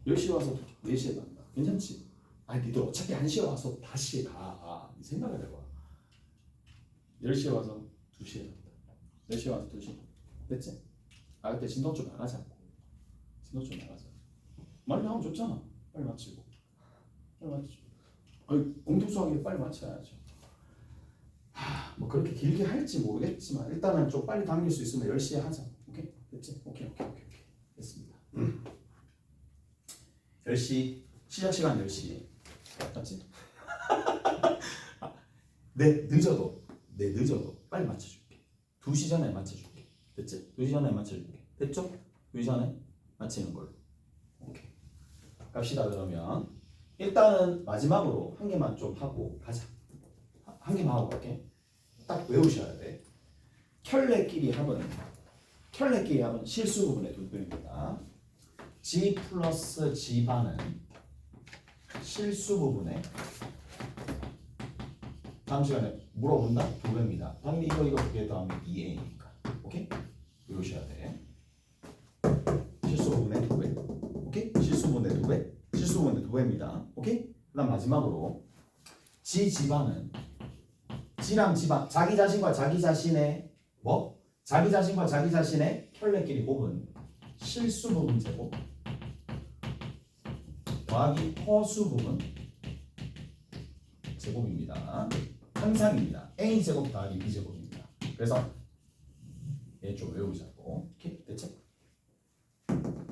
10시에 와서 4시에 간다. 괜찮지? 아니 니들 어차피 1시에 와서 5시에 가. 생각을 해봐. 10시에 와서 2시에 간다. 10시에 와서 2시. 됐지? 아 그때 진도 좀 나가자. 진도 좀 나가자. 빨리 하면 좋잖아. 빨리 마치고. 빨리 마치고. 아니 공통수학에 빨리 마쳐야죠. 뭐 그렇게 길게 할지 모르겠지만 일단은 좀 빨리 당길 수 있으면 10시에 하자. 오케이? 됐지? 오케이. 됐습니다. 10시 시작 시간 10시. 맞지? 네 늦어도 빨리 맞춰줄게. 2시 전에 맞춰줄게. 됐지? 2시 전에 맞춰줄게. 됐죠? 2시 전에 맞히는 걸로. 오케이. 갑시다. 그러면 일단은 마지막으로 한 개만 좀 하고 가자. 한 개만 하고 갈게. 딱 외우셔야 돼. 켤레끼리 합은 실수 부분의 분배입니다. G 플러스 G반은 실수 부분의 다음 시간에 물어본다? 2배입니다. 당연히 이거 2개 더하면 2A니까. 오케이? 외우셔야 돼. 실수 부분의 2배. 오케이? 실수 부분의 2배. 실수 부분의 2배입니다. 오케이? 그 다음 마지막으로 G G반은 G랑 G반 자기 자신과 자기 자신의 뭐? 자기 자신과 자기 자신의 켤레끼리 곱은 실수 부분 제곱 더하기 허수 부분 제곱입니다. 항상입니다. A 제곱 더하기 B 제곱입니다. 그래서 얘 좀 외우자고. 오케이? 됐지?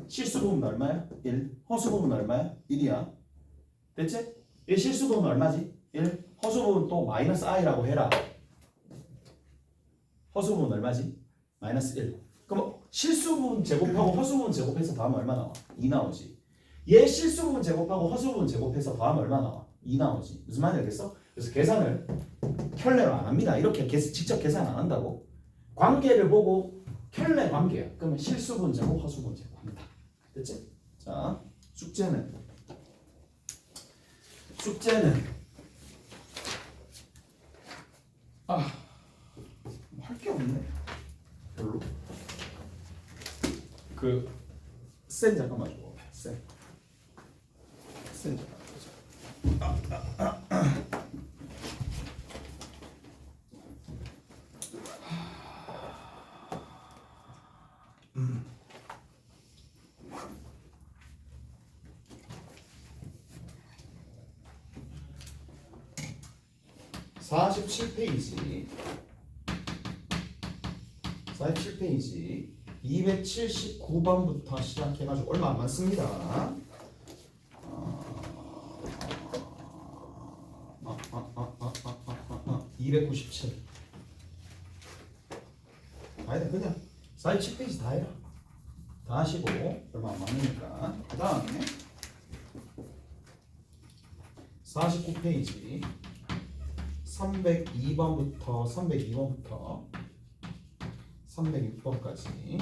실수 부분 얼마야? 1. 허수 부분 얼마야? 1이야. 됐지? 얘 실수 부분 얼마지? 1. 허수 부분 또 마이너스 i라고 해라. 허수 부분 얼마지? 마이너스 1. 그럼 실수 부분 제곱하고 허수 부분 제곱해서 더하면 얼마 나와? 2 나오지. 얘 실수 부분 제곱하고 허수 부분 제곱해서 더하면 얼마 나와? 2 나오지. 무슨 말인지 알겠어? 그래서 계산을 켤레로 안 합니다. 이렇게 직접 계산 안 한다고. 관계를 보고 켤레 관계야. 그러면 실수 부분 제곱, 허수 부분 제곱 합니다. 됐지? 자, 숙제는 할 게 없네. 별로. 센 잠깐만 줘. 센 잠깐만 보자. 47페이지 279번부터 시작해가지고 얼마 안 많습니다. 297 아니다 그냥 47페이지 다 해라. 다 하시고 얼마 안 많으니까 그 다음에 49페이지 302번부터 306번까지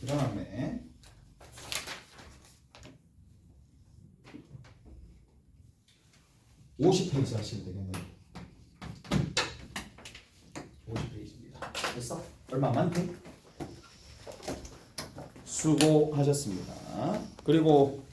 그 다음에 50페이지 하시면 되겠네요. 50페이지입니다. 됐어? 얼마 안 많대? 수고하셨습니다. 그리고